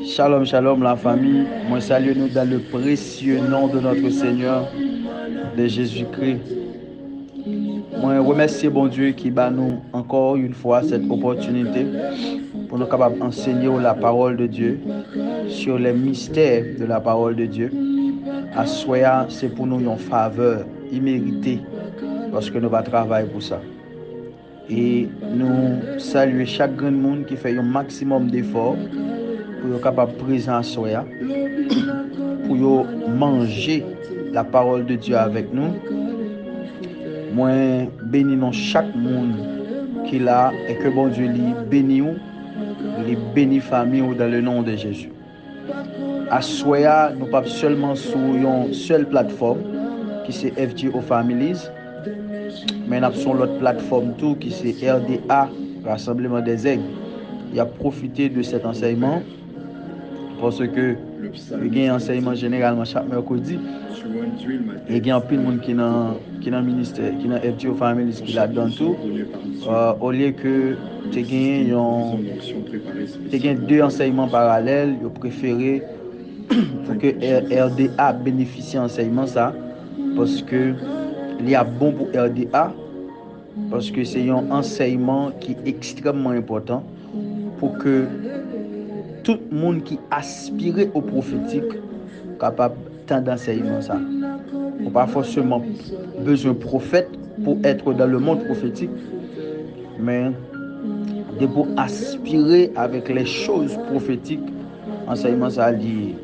Shalom, shalom la famille. Moi salue nous dans le précieux nom de notre Seigneur, de Jésus-Christ. Moi remercie bon Dieu qui bat nous encore une fois cette opportunité pour nous capables d'enseigner la parole de Dieu sur les mystères de la parole de Dieu. À soya, c'est pour nous une faveur imméritée parce que nous va travailler pour ça. Et nous saluer chaque grand monde qui fait un maximum d'efforts pour être capable de présenter à soya, pour manger la parole de Dieu avec nous. Moi bénis chaque monde qui là et que bon Dieu lui bénit ou les bénit famille ou dans le nom de Jésus. À soya, nous pas seulement sur une seule plateforme qui c'est FGO Families, mais nous sur l'autre plateforme tout qui c'est RDA Rassemblement des Aigles. Il a profité de cet enseignement parce que il y a un enseignement généralement chaque mercredi et il y a un peu de monde qui dans ministère qui dans FGO Families qui là-dedans tout au lieu que tu gagnes deux enseignements parallèles, je préféré pour que RDA bénéficie d'enseignement ça parce que il y a bon pour RDA parce que c'est un enseignement qui est extrêmement important pour que tout le monde qui aspire au prophétique capable d'enseignement ça. On n'a pas forcément besoin de prophète pour être dans le monde prophétique, mais de pour aspirer avec les choses prophétiques, enseignement ça il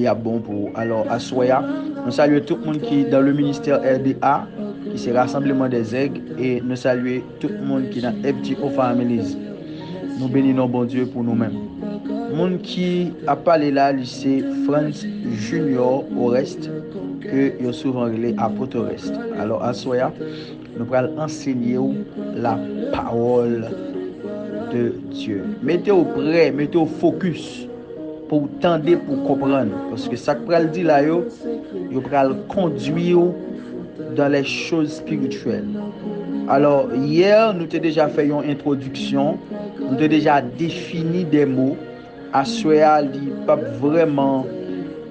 est bon pour. Alors à Soya, nous saluons tout le monde qui est dans le ministère RDA, qui c'est Rassemblement des Aigles, et nous saluons tout le monde qui est dans FGO Families. Nous bénissons bon Dieu pour nous-mêmes. Monde qui a parlé là, c'est Franz Junior Orest, que il souvent relé apôtre Orest. Alors à Soya, nous allons enseigner la parole de Dieu. Mettez-vous prêt, mettez-vous focus pour tendre, pour comprendre. Parce que ça que dit là, il va conduire dans les choses spirituelles. Alors, hier, nous avons déjà fait une introduction, nous avons déjà défini des mots. À Soya, il n'est pas vraiment,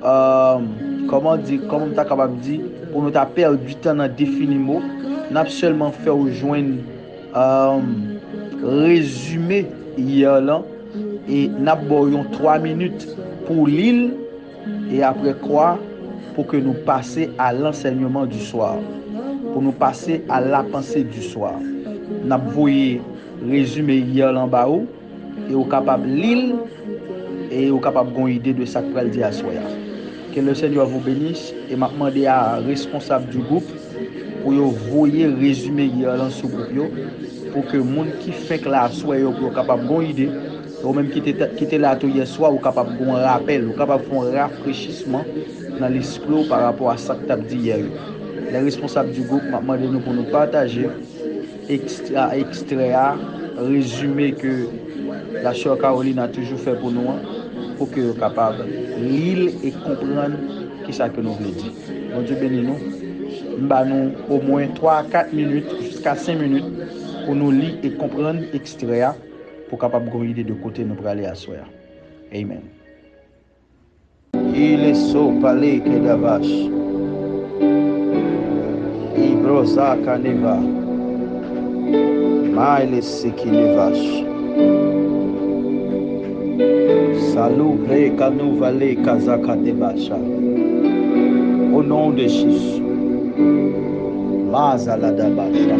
comment tu es capable de dire, pour nous perdre du temps dans définir mots, nous avons seulement fait rejoindre résumé hier là, et nous avons 3 minutes pour l'île, et après quoi, pour que nous passions à l'enseignement du soir. Pour nous passer à la pensée du soir. Nous avons voyé résumé hier en bas et au capable l'île et au capable une idée de ça que dire à soya. Que le Seigneur vous bénisse et m'a demandé à responsable du groupe pour voyer résumé hier dans ce groupe pour que monde qui fait que la soya pour capable une idée ou même qui était là hier soir ou capable un rappel ou capable faire un rafraîchissement dans l'esprit par rapport à ça que tu as dit hier. Les responsables du groupe m'ont demandé pour nous partager extrait, résumé que la sœur Caroline a toujours fait pour nous, pour que nous soyons capables de lire et comprendre qui c'est que nous voulons dire. Bon Dieu bénis nous. Nous avons au moins 3 à 4 minutes, jusqu'à 5 minutes, pour nous lire et comprendre extrait, pour capable de guider de côté nous pour aller à soi. Amen. Il est so palais que la vache. Ibroza kaneva maile sekinevash salubre kanuvale kazaka debasha au nom de Jésus mazala dabasha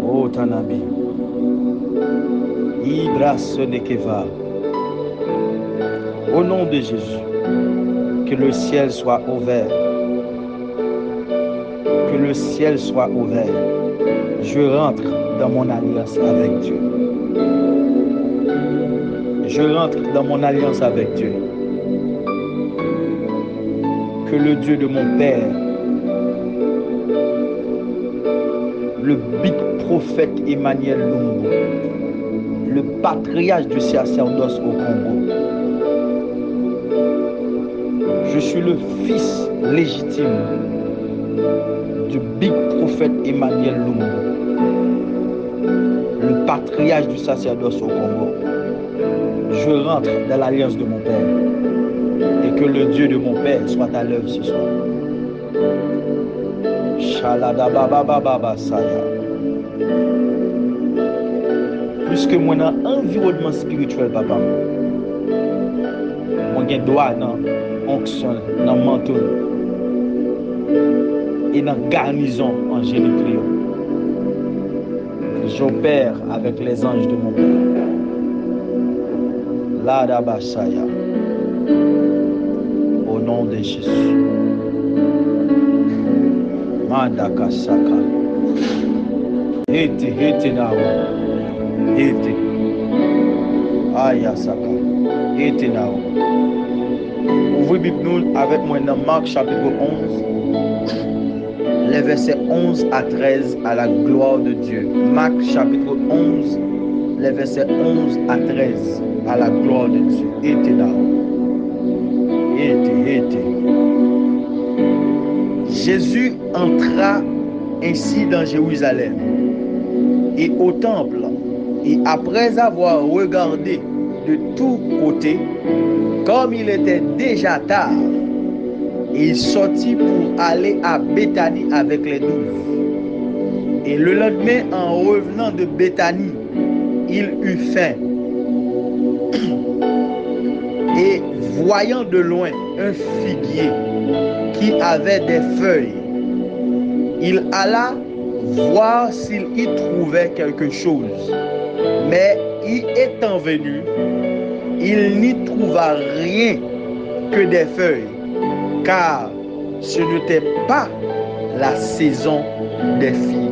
o tanabi ibras nekeva au nom de Jésus que le ciel soit ouvert. Que le ciel soit ouvert. Je rentre dans mon alliance avec Dieu. Je rentre dans mon alliance avec Dieu. Que le Dieu de mon Père, le big prophète Emmanuel Lumbu, le patriarche du sacerdoce au Congo, je suis le fils légitime du big prophète Emmanuel Lumbu, le patriarche du sacerdoce au Congo. rentre dans l'alliance de mon Père. Et que le Dieu de mon Père soit à l'œuvre ce soir. Plus que moi dans l'environnement spirituel, papa, moi j'ai droit dans l'onction, dans le manteau et dans la garnison en Jésus-Christ. J'opère avec les anges de mon Père. Ladabasaya. Au nom de Jésus. Mandakasaka. Hete nao. Hete. Ayasaka. Hete nao. Ouvrez Bible nous avec moi dans Marc chapitre 11. Les versets 11 à 13 à la gloire de Dieu. Marc chapitre 11, les versets 11 à 13 à la gloire de Dieu. Était là. Était. Jésus entra ainsi dans Jérusalem et au temple, et après avoir regardé de tous côtés, comme il était déjà tard, il sortit pour aller à Béthanie avec les 12. Et le lendemain, en revenant de Béthanie, il eut faim. Et voyant de loin un figuier qui avait des feuilles, il alla voir s'il y trouvait quelque chose. Mais y étant venu, il n'y trouva rien que des feuilles, car ce n'était pas la saison des figues.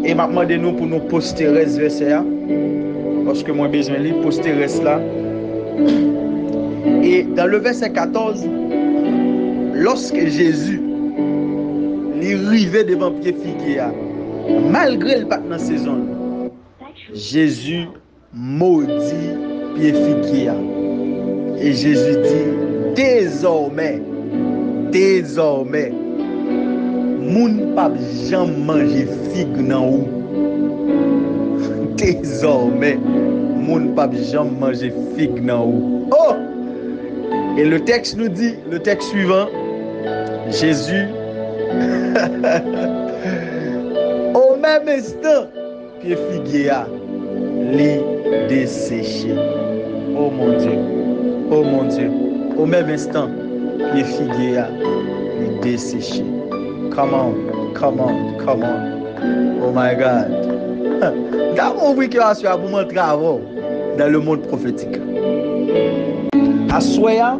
Et maintenant, demandez-nous pour nous poster ce verset, parce que moi, j'ai besoin de poster là. Et dans le verset 14, lorsque Jésus arrivait devant pied figuier, malgré le pas dans la saison, Jésus maudit pied figuier. Et Jésus dit, désormais, moun pa jamais manger figue nan ou. Désormais, moun pa jamais manger figue nan ou. Oh! Et le texte nous dit, le texte suivant, Jésus, au même instant, pied figuier a li desséché. Oh mon Dieu, oh mon Dieu, au même instant, pied figuier a li desséché. Come on. Oh my God. D'abord, oui, que je vais vous montrer avant dans le monde prophétique. À Soya,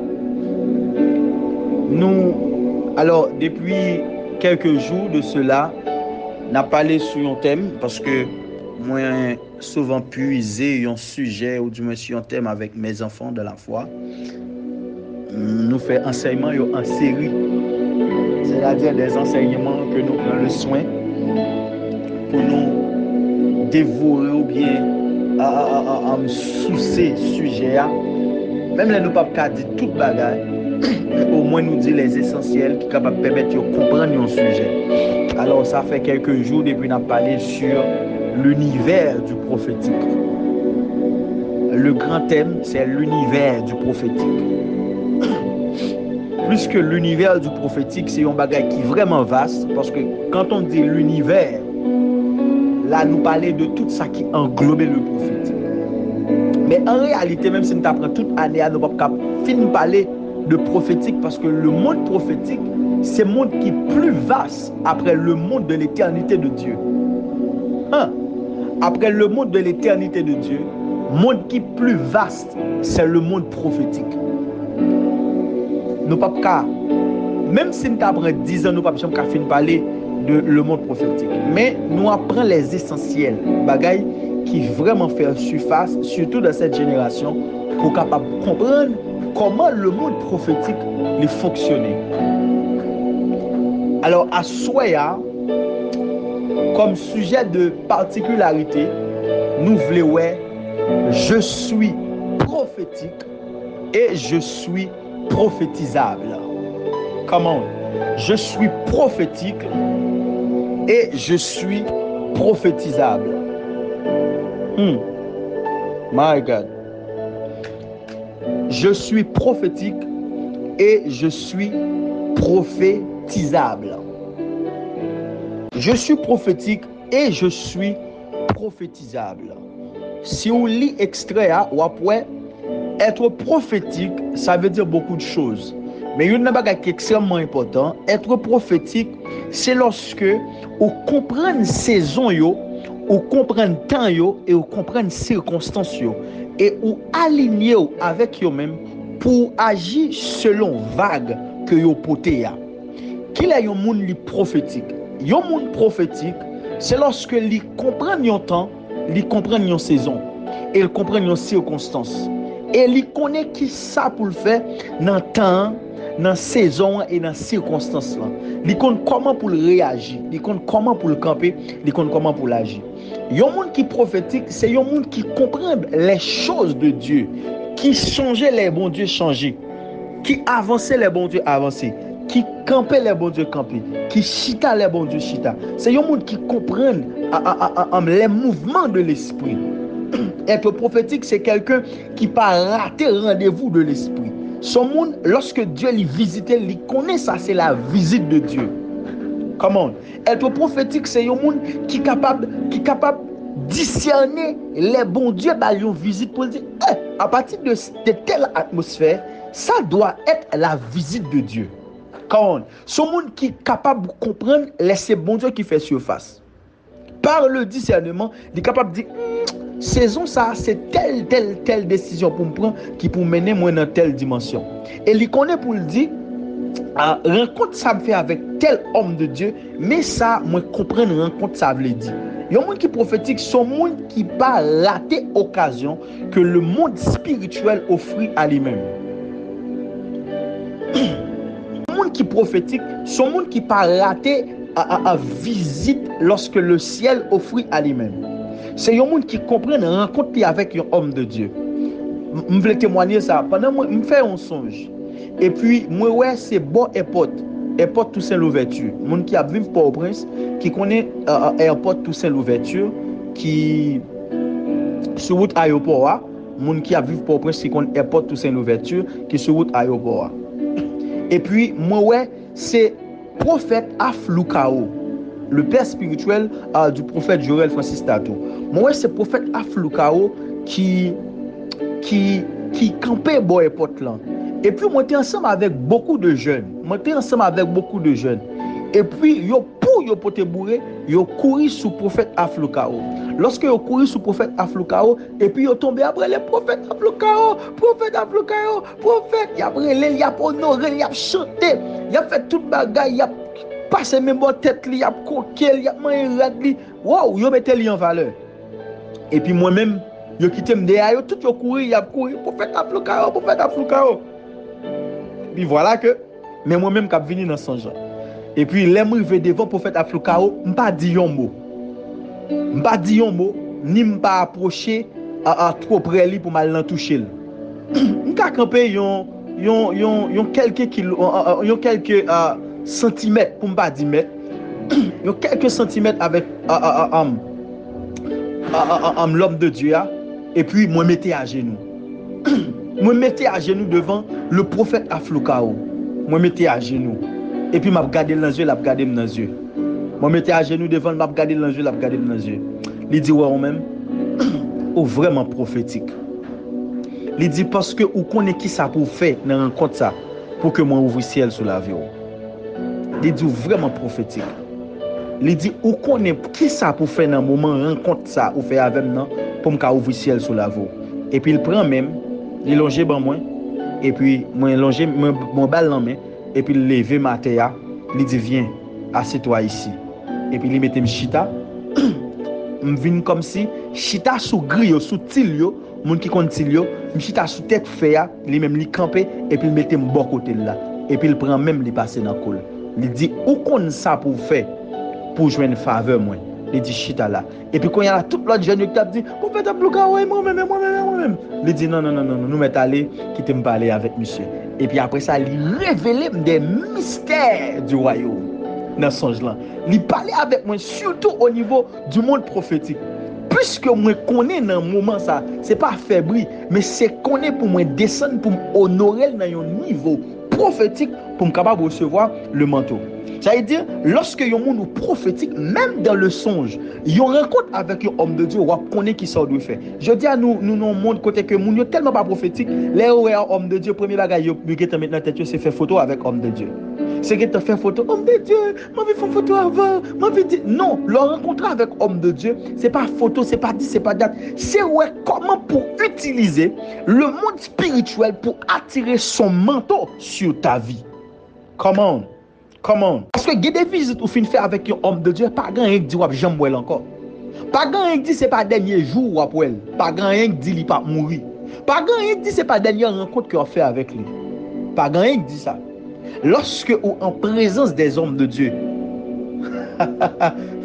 nous, alors, depuis quelques jours de cela, on a parlé sur un thème parce que moi, souvent puisé un sujet ou du moins sur un thème avec mes enfants de la foi. Nous faisons enseignement en série. C'est-à-dire des enseignements que nous prenons le soin pour nous dévorer ou bien à sous ces sujets. Même là, nous ne pouvons pas dire tout le bagage, mais au moins nous dire les essentiels qui sont capables de permettre de comprendre un sujet. Alors, ça fait quelques jours depuis qu'on a parlé sur l'univers du prophétique. Le grand thème, c'est l'univers du prophétique. Plus que l'univers du prophétique, c'est un bagage qui est vraiment vaste, parce que quand on dit l'univers, là nous parlons de tout ça qui englobait le prophétique. Mais en réalité, même si nous apprenons toute année, nous ne pouvons pas finir parler de prophétique, parce que le monde prophétique, c'est un monde qui est plus vaste après le monde de l'éternité de Dieu. Après le monde de l'éternité de Dieu, le monde qui est plus vaste, c'est le monde prophétique. Nous ne pouvons pas, même si nous apprenons 10 ans, nous ne pouvons pas finir parler de le monde prophétique. Mais nous apprenons les essentiels, bagailles qui vraiment font surface, surtout dans cette génération, pour capable comprendre comment le monde prophétique fonctionne. Alors, à Soya, comme sujet de particularité, nous voulons je suis prophétique et je suis prophétisable. Comment? Je suis prophétique et je suis prophétisable. My God. Je suis prophétique et je suis prophétisable. Je suis prophétique et je suis prophétisable. Si on lit extrait, ou après, être prophétique, ça veut dire beaucoup de choses. Mais il y a une chose qui est extrêmement important. Être prophétique, c'est lorsque on comprend saison, on comprend temps et on comprend circonstances et on aligné avec eux-mêmes pour agir selon vague que vous portez. Qui est un monde prophétique? Un monde prophétique, c'est lorsque il comprend un temps, il comprend une saison et il comprend une circonstance. Et il connaît qui ça pour le faire dans le temps, dans la saison et dans les circonstances. Il connaît comment pour réagir, il connaît comment pour le camper, il connaît comment pour l'agir. Un monde qui est prophétique, c'est un monde qui comprend les choses de Dieu, qui changeait les bons dieux changer, qui avançait les bons dieux avancer, qui campait les bons dieux camper, qui chita les bons dieux chita. C'est un monde qui comprend les mouvements de l'esprit. Être prophétique, c'est quelqu'un qui n'a pas raté rendez-vous de l'esprit. Son monde, lorsque Dieu lui visitait, il connaît ça, c'est la visite de Dieu. Comment? Être prophétique, c'est un monde qui est capable de discerner les bons dieux dans une visite pour dire, à partir de telle atmosphère, ça doit être la visite de Dieu. Comment? Ce monde qui est capable de comprendre ces bons dieux qui fait surface. Par le discernement, il est capable de dire, saison ça, c'est telle décision pour me prendre qui pour mener moi dans telle dimension. Et il connaît pour le dire, rencontre ça me fait avec tel homme de Dieu, mais ça, moi comprendre rencontre ça veut dire. Il y a un monde qui prophétique, son monde qui pas rater occasion que le monde spirituel offre à lui-même. Un monde qui prophétique, son monde qui pas rater à visite lorsque le ciel offre à lui-même. C'est un monde qui comprend rencontre avec un homme de Dieu. Je veux témoigner ça. Pendant que je fais un songe. Et puis, moi, c'est bon airport. Airport Toussaint Louverture. Monde qui a vécu Port-au-Prince, qui connaît airport Toussaint Louverture, qui sur route aéroport. Monde qui a vécu Port-au-Prince, qui connaît airport Toussaint Louverture, qui sur route aéroport. Et puis, moi, c'est prophète Afloukao, le père spirituel du prophète Joël Francis Tato. Moi, c'est prophète Afloukao qui campait bon airport là. Et puis, moi, j'étais ensemble avec beaucoup de jeunes. Et puis, yo pour te bourrer, yo couru sous prophète Afloukao. Lorsque yo couru sous prophète Afloukao, et puis yo tombé après le prophète Afloukao, prophète. Y a brûlé, y a honoré, y a chanté, y a fait toute bagaille, y a passé même bon tête, y a coqué, y a mangé. Wow, yo mettait li en valeur. Et puis moi-même, yo quitté me derrière, tout yo couru, y a couru, prophète Afloukao. Puis voilà que, mais moi-même qui venu dans son genre. Et puis, les gens qui devant le prophète Afloukao, je ne pas dit un mot. Ni je pas approché trop près lui pour mal toucher. Je pas camper quelques centimètres pour ne pas dire mètres. Quelques centimètres avec l'homme de Dieu. Et puis, moi, mettais à genoux. Moi, mettais à genoux devant le prophète Afloukao. Moi, mettais à genoux. Et puis, je regardé dans les yeux, je regardé dans les yeux. Je mettais à genoux devant, je regardé dans les yeux, je regardé dans les yeux. Il dit, ouais, même, ou vraiment prophétique. Il dit, parce que vous connaissez qui ça pour faire dans la rencontre ça, pour que moi ouvre le ciel sous la vie. Il dit, vraiment prophétique. Il dit, vous connaissez qui ça pour faire dans le moment rencontre ça, ou faire avec moi, pour me ouvrir le ciel sous la vie. Et puis, il prend même, il longe ban moi, et puis, moi, longe mon balle dans main. Et puis il lève ma tête, il dit viens, assieds-toi ici. Et puis il mette me chita. Je viens comme si chita sous grille, sous tilio, moun qui compte tilio, me chita sous tête fait, il même li camper et puis il mette me bon côté là. Et puis il prend même li passer dans col. Il dit où qu'on ça pour faire pour jouer une faveur moi. Il dit chita là. Et puis quand il y a tout l'autre jeune qui a dit pour faire ta bloca moi-même. Il dit non, nous mettons aller quitter me parler avec monsieur. Et puis après ça, il révélait des mystères du royaume. Dans ce songe-là. Il parlait avec moi, surtout au niveau du monde prophétique. Puisque moi connais dans un moment ça, c'est pas fébrile, mais c'est connaît pour moi descendre, pour m'honorer dans un niveau prophétique, pour me capable de recevoir le manteau. Ça veut dire, lorsque un monde prophétique, même dans le songe, il y a une rencontre avec un homme de Dieu, on connaît qui ça doit faire. Je dis à nous, dans le monde côté que nous tellement pas prophétique, les homme de Dieu, premier bagage, qui est maintenant tête, c'est faire photo avec homme de Dieu. C'est que tu fais photo, homme de Dieu, moi je fais photo avant, non, le rencontre avec homme de Dieu, c'est pas photo, c'est pas dit, c'est pas date, c'est ouais comment pour utiliser le monde spirituel pour attirer son manteau sur ta vie. Comment? Parce que il y a des visites où fin faire avec un homme de Dieu, pas grand rien qui dit wap j'aime elle encore. Pas grand rien qui dit c'est pas dernier jour wap elle. Pas grand rien qui dit il pas mourir. Pas grand rien qui dit c'est pas dernière rencontre qu'on fait avec lui. Pas grand rien qui dit ça. Lorsque ou en présence des hommes de Dieu,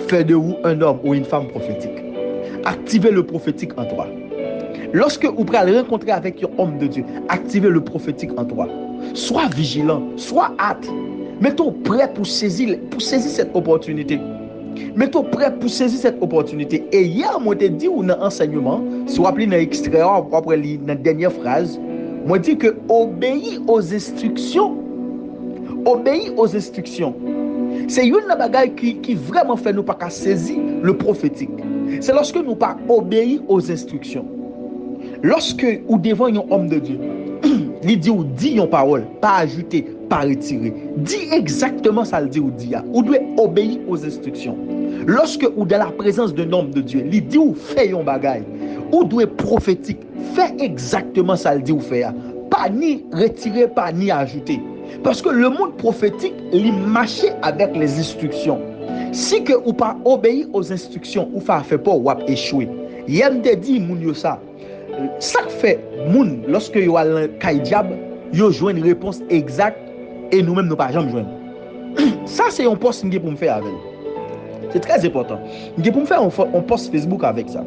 fais de vous un homme ou une femme prophétique. Activez le prophétique en toi. Lorsque vous allez rencontrer avec un homme de Dieu, activez le prophétique en toi. Sois vigilant, sois hâte. Mettons prêt pour saisir cette opportunité. Mettons prêt pour saisir cette opportunité. Et hier, moi, je dit dans l'enseignement, si vous appelez dans l'extrait, après dans la dernière phrase, moi, je dis que obéis aux instructions. Obéis aux instructions. C'est une bagaille qui vraiment fait nous pas saisir le prophétique. C'est lorsque nous pas obéir aux instructions. Lorsque ou devant un homme de Dieu, il dit ou dit une parole, pas ajouter, pas retirer. Dis exactement ça le dit ou dit. Ou doit obéir aux instructions. Lorsque ou dans la présence d'un homme de Dieu, il dit ou fait un bagaille, ou doit prophétique, fait exactement ça le dit ou fait. Pas ni retirer, pas ni ajouter. Parce que le monde prophétique, il marche avec les instructions. Si que ou pas obéir aux instructions, ou pas fait pas ou échouer. Yem te dit moun yo ça. Ça fait moun lorsque yo al kay diable, yo joine une réponse exacte et nous-mêmes nous pas jamais joindre. Ça c'est un post que pour me faire avec. C'est très important. Je pour me faire un post Facebook avec ça.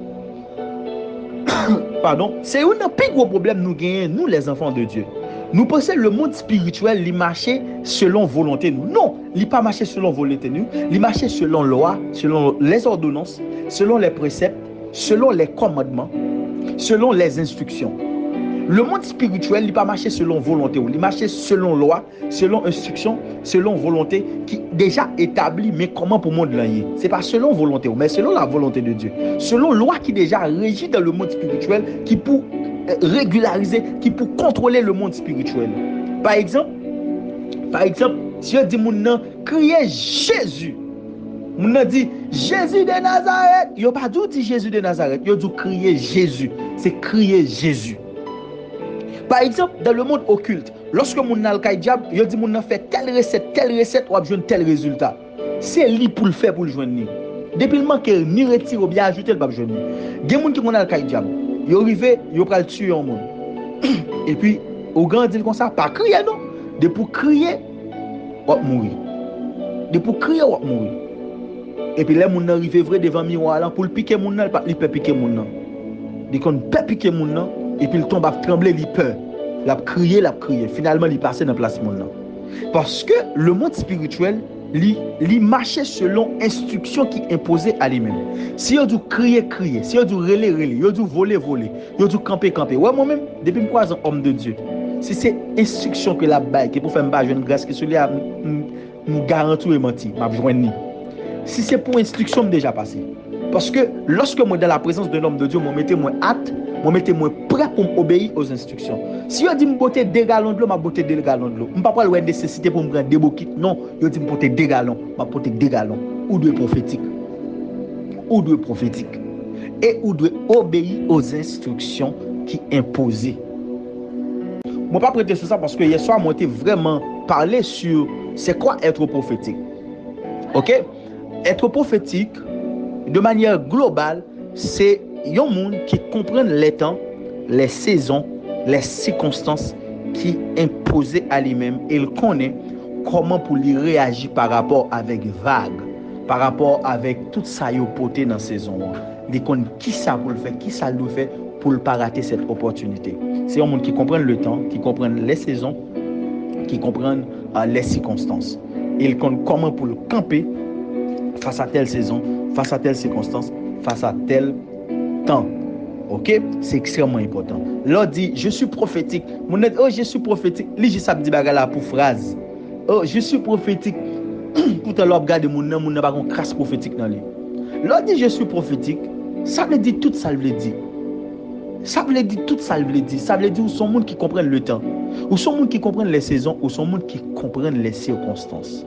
Pardon, c'est un plus gros problème nous gagnons nous les enfants de Dieu. Nous pensons que le monde spirituel, il marche selon volonté nous. Non, il pas marché selon volonté nous. Il marche selon loi, selon les ordonnances, selon les préceptes, selon les commandements, selon les instructions. Le monde spirituel, il pas marché selon volonté. Il marche selon loi, selon instruction, selon volonté qui déjà établie. Mais comment pour le monde là? C'est pas selon volonté, mais selon la volonté de Dieu. Selon loi qui déjà régit dans le monde spirituel, qui pour régulariser, qui pour contrôler le monde spirituel. Par exemple, si on dit mon nom, criez Jésus. Mon nom dit Jésus de Nazareth. Il n'a pas dit Jésus de Nazareth. Il a dit crier Jésus. C'est crier Jésus. Par exemple, dans le monde occulte, lorsque mon alcaï diable, il dit mon nom fait telle recette, on va jouer tel résultat. C'est lui pour le faire pour le joindre. Depuis le manque ni retire ou bien ajouter le pas joindre. Il y a des gens qui mon alcaï diable. Ils arrivent, ils prennent tuer un monde. Et puis, au grand dit comme ça, pas crier non. De pour crier, on va mourir. De pour crier, on va mourir. Et puis, les gens arrivent vrai devant le miroir pour le piquer mon nom, il peut piquer mon nom. Dès qu'on peut piquer mon nom, et puis il tombe à trembler, il peur. Il a crié. Finalement, il passe dans la place mon nom. Parce que le monde spirituel, il marchait selon instruction qui imposait à lui-même. Si il a dû crier, si il a dû rêler, il a dû voler, il a dû camper. Ouais, moi-même, depuis que je suis un homme de Dieu, si c'est instruction que la baille, qui pour faire une jeune grâce, que celui-là nous garantit et menti, m'a joindre. Si c'est pour instruction, déjà passé. Parce que lorsque moi dans la présence d'un homme de Dieu, moi mettez moi hâte, moi mettez moi prêt pour m'obéir aux instructions. Si on dit me botter 2 gallons de l'eau, m'a botter 2 gallons de l'eau. Je ne pas avoir nécessité pour me prendre 2 bouquets. Non, je dis me botter 2 gallons, m'a botter 2 gallons ou 2 prophétiques. Et ou doit obéir aux instructions qui imposées. Je ne pas prêter sur ça parce que hier soir moi j'ai vraiment parlé sur c'est quoi être prophétique. OK? Être prophétique de manière globale, c'est un monde qui comprend les temps, les saisons, les circonstances qui imposent à lui-même. Il connaît comment pour lui réagir par rapport avec vague, par rapport avec tout ça qu'il a porté dans la saison. Il connaît qui ça pour le faire, qui ça doit faire pour ne pas rater cette opportunité. C'est un monde qui comprend le temps, qui comprend les saisons, qui comprennent les circonstances. Il compte comment pour le camper face à telle saison, face à telle circonstance, face à tel temps. Ok? C'est extrêmement important. L'on dit, je suis prophétique. Oh, je suis prophétique. Li, je sais dit bagala pour phrase. Oh, je suis prophétique. Pour te regarder mon nom, mon pas crasse prophétique dans lui. L'on dit, je suis prophétique. Ça veut dire tout ça veut dire. Ça veut dire tout ça veut dire. Ça veut dire où sont monde qui comprennent le temps. Où sont monde qui comprennent les saisons. Où sont monde qui comprennent les circonstances.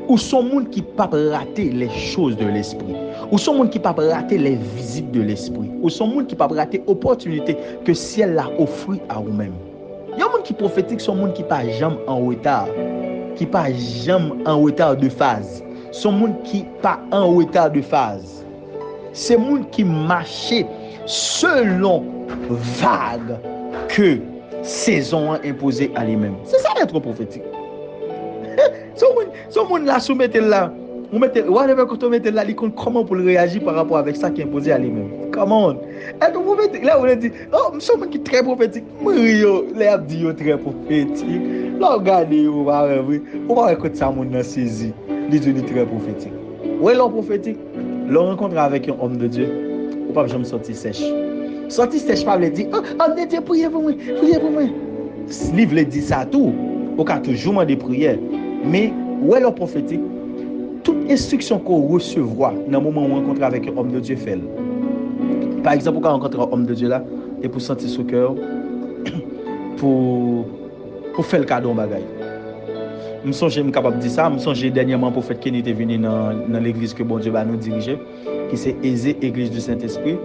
Où sont monde qui ne peuvent pas rater les choses de l'esprit. Où sont monde qui ne peuvent pas rater les visites de l'esprit. Où sont monde qui ne peuvent pas rater l'opportunité que ciel a offert à vous-même. Il y a des gens qui prophétiques sont monde qui ne pas jamais en retard. Qui ne pas jamais en retard de phase. Sont monde qui pas en retard de phase. C'est monde qui marche selon vague que saison a imposé à lui-même. C'est ça d'être prophétique. Ce monde là soumettez là. Vous mettez whatever quand on mettez là, il compte comment pour réagir par rapport avec ça qui est imposé à lui-même. Come on. Et donc vous mettez là, on dit oh, ce monde qui est très prophétique. Mario, les abdi très prophétique. Là regardez on va écouter ça monde là saisi. Il dit très prophétique. Ouais, l'homme prophétique, l'on rencontre avec un homme de Dieu. Ou pas jamais sortir sèche. Sortir sèche pas veut dire oh, homme de Dieu priez pour moi, priez pour moi. Ce livre dit ça tout. Au cas toujours demander prière. Mais où est le prophétique? Toute instruction qu'on recevra dans le moment où on rencontre avec un homme de Dieu fait. Par exemple, quand on rencontre un homme de Dieu là, et pour sentir son cœur, pour faire le cadeau en bagaille. Je suis capable de dire ça. Je suis dernièrement pour faire Kenny était venu dans l'église que bon Dieu va nous diriger, qui c'est Aisé, église du Saint-Esprit.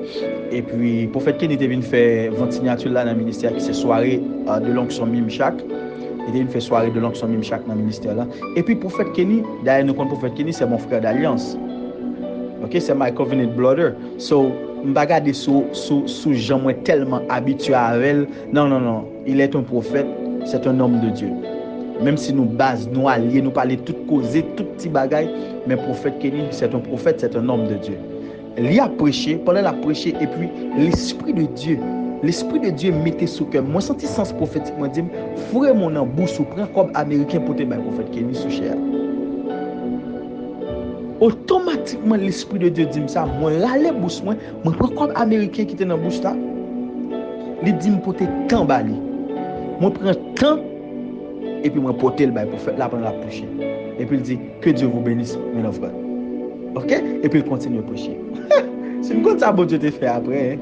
Et puis, pour faire Kenny était venu faire 20 signatures là dans le ministère, qui c'est soirée de l'onction Mimchak. Il fait soirée de l'onction Mimchak dans le ministère là. Et puis prophète Kenny, d'ailleurs nous connaissons prophète Kenny, c'est mon frère d'alliance. OK, c'est my covenant brother. So, je ne regarde sous gens tellement habitué à elle. Non, il est un prophète, c'est un homme de Dieu. Même si nous base, nous alliés, nous parler tout causer, tout petit bagaille, mais prophète Kenny, c'est un prophète, c'est un homme de Dieu. Il a prêché, pendant la prêché et puis l'esprit de Dieu mettait sous cœur. Moi senti sens prophétique, moi dit frère mon en bouche ou prend comme américain pour te bailler prophète Kenny sous cher. Automatiquement l'esprit de Dieu dit ça, moi râler bouche moi prend comme américain qui était dans bouche là. Il dit me porter temps bali. Moi prend temps et puis moi porter le bail prophète là pendant la prêcher. Et puis il dit que Dieu vous bénisse mes frères. OK? Et puis il continue à prêcher. C'est une chose ça bon Dieu te fait après.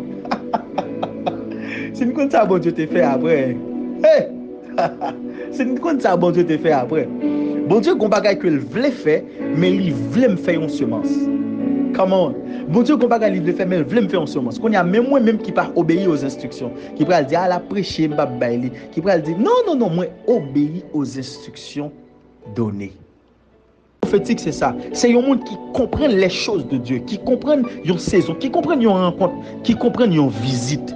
C'est une chose ça bon Dieu te fait après. Hey! C'est une chose ça bon Dieu te fait après. Bon Dieu gon bagay que il voulait faire mais il voulait me faire une semence. Comment? Bon Dieu gon bagay il voulait faire mais il voulait me faire une semence. Qu'on y a même moi même qui pas obéir aux instructions, qui va dire ah la prêcher m'pa baili, qui va dire non moi obéis aux instructions données. Prophétique c'est ça, c'est un monde qui comprend les choses de Dieu, qui comprend une saison, qui comprend une rencontre, qui comprend une visite,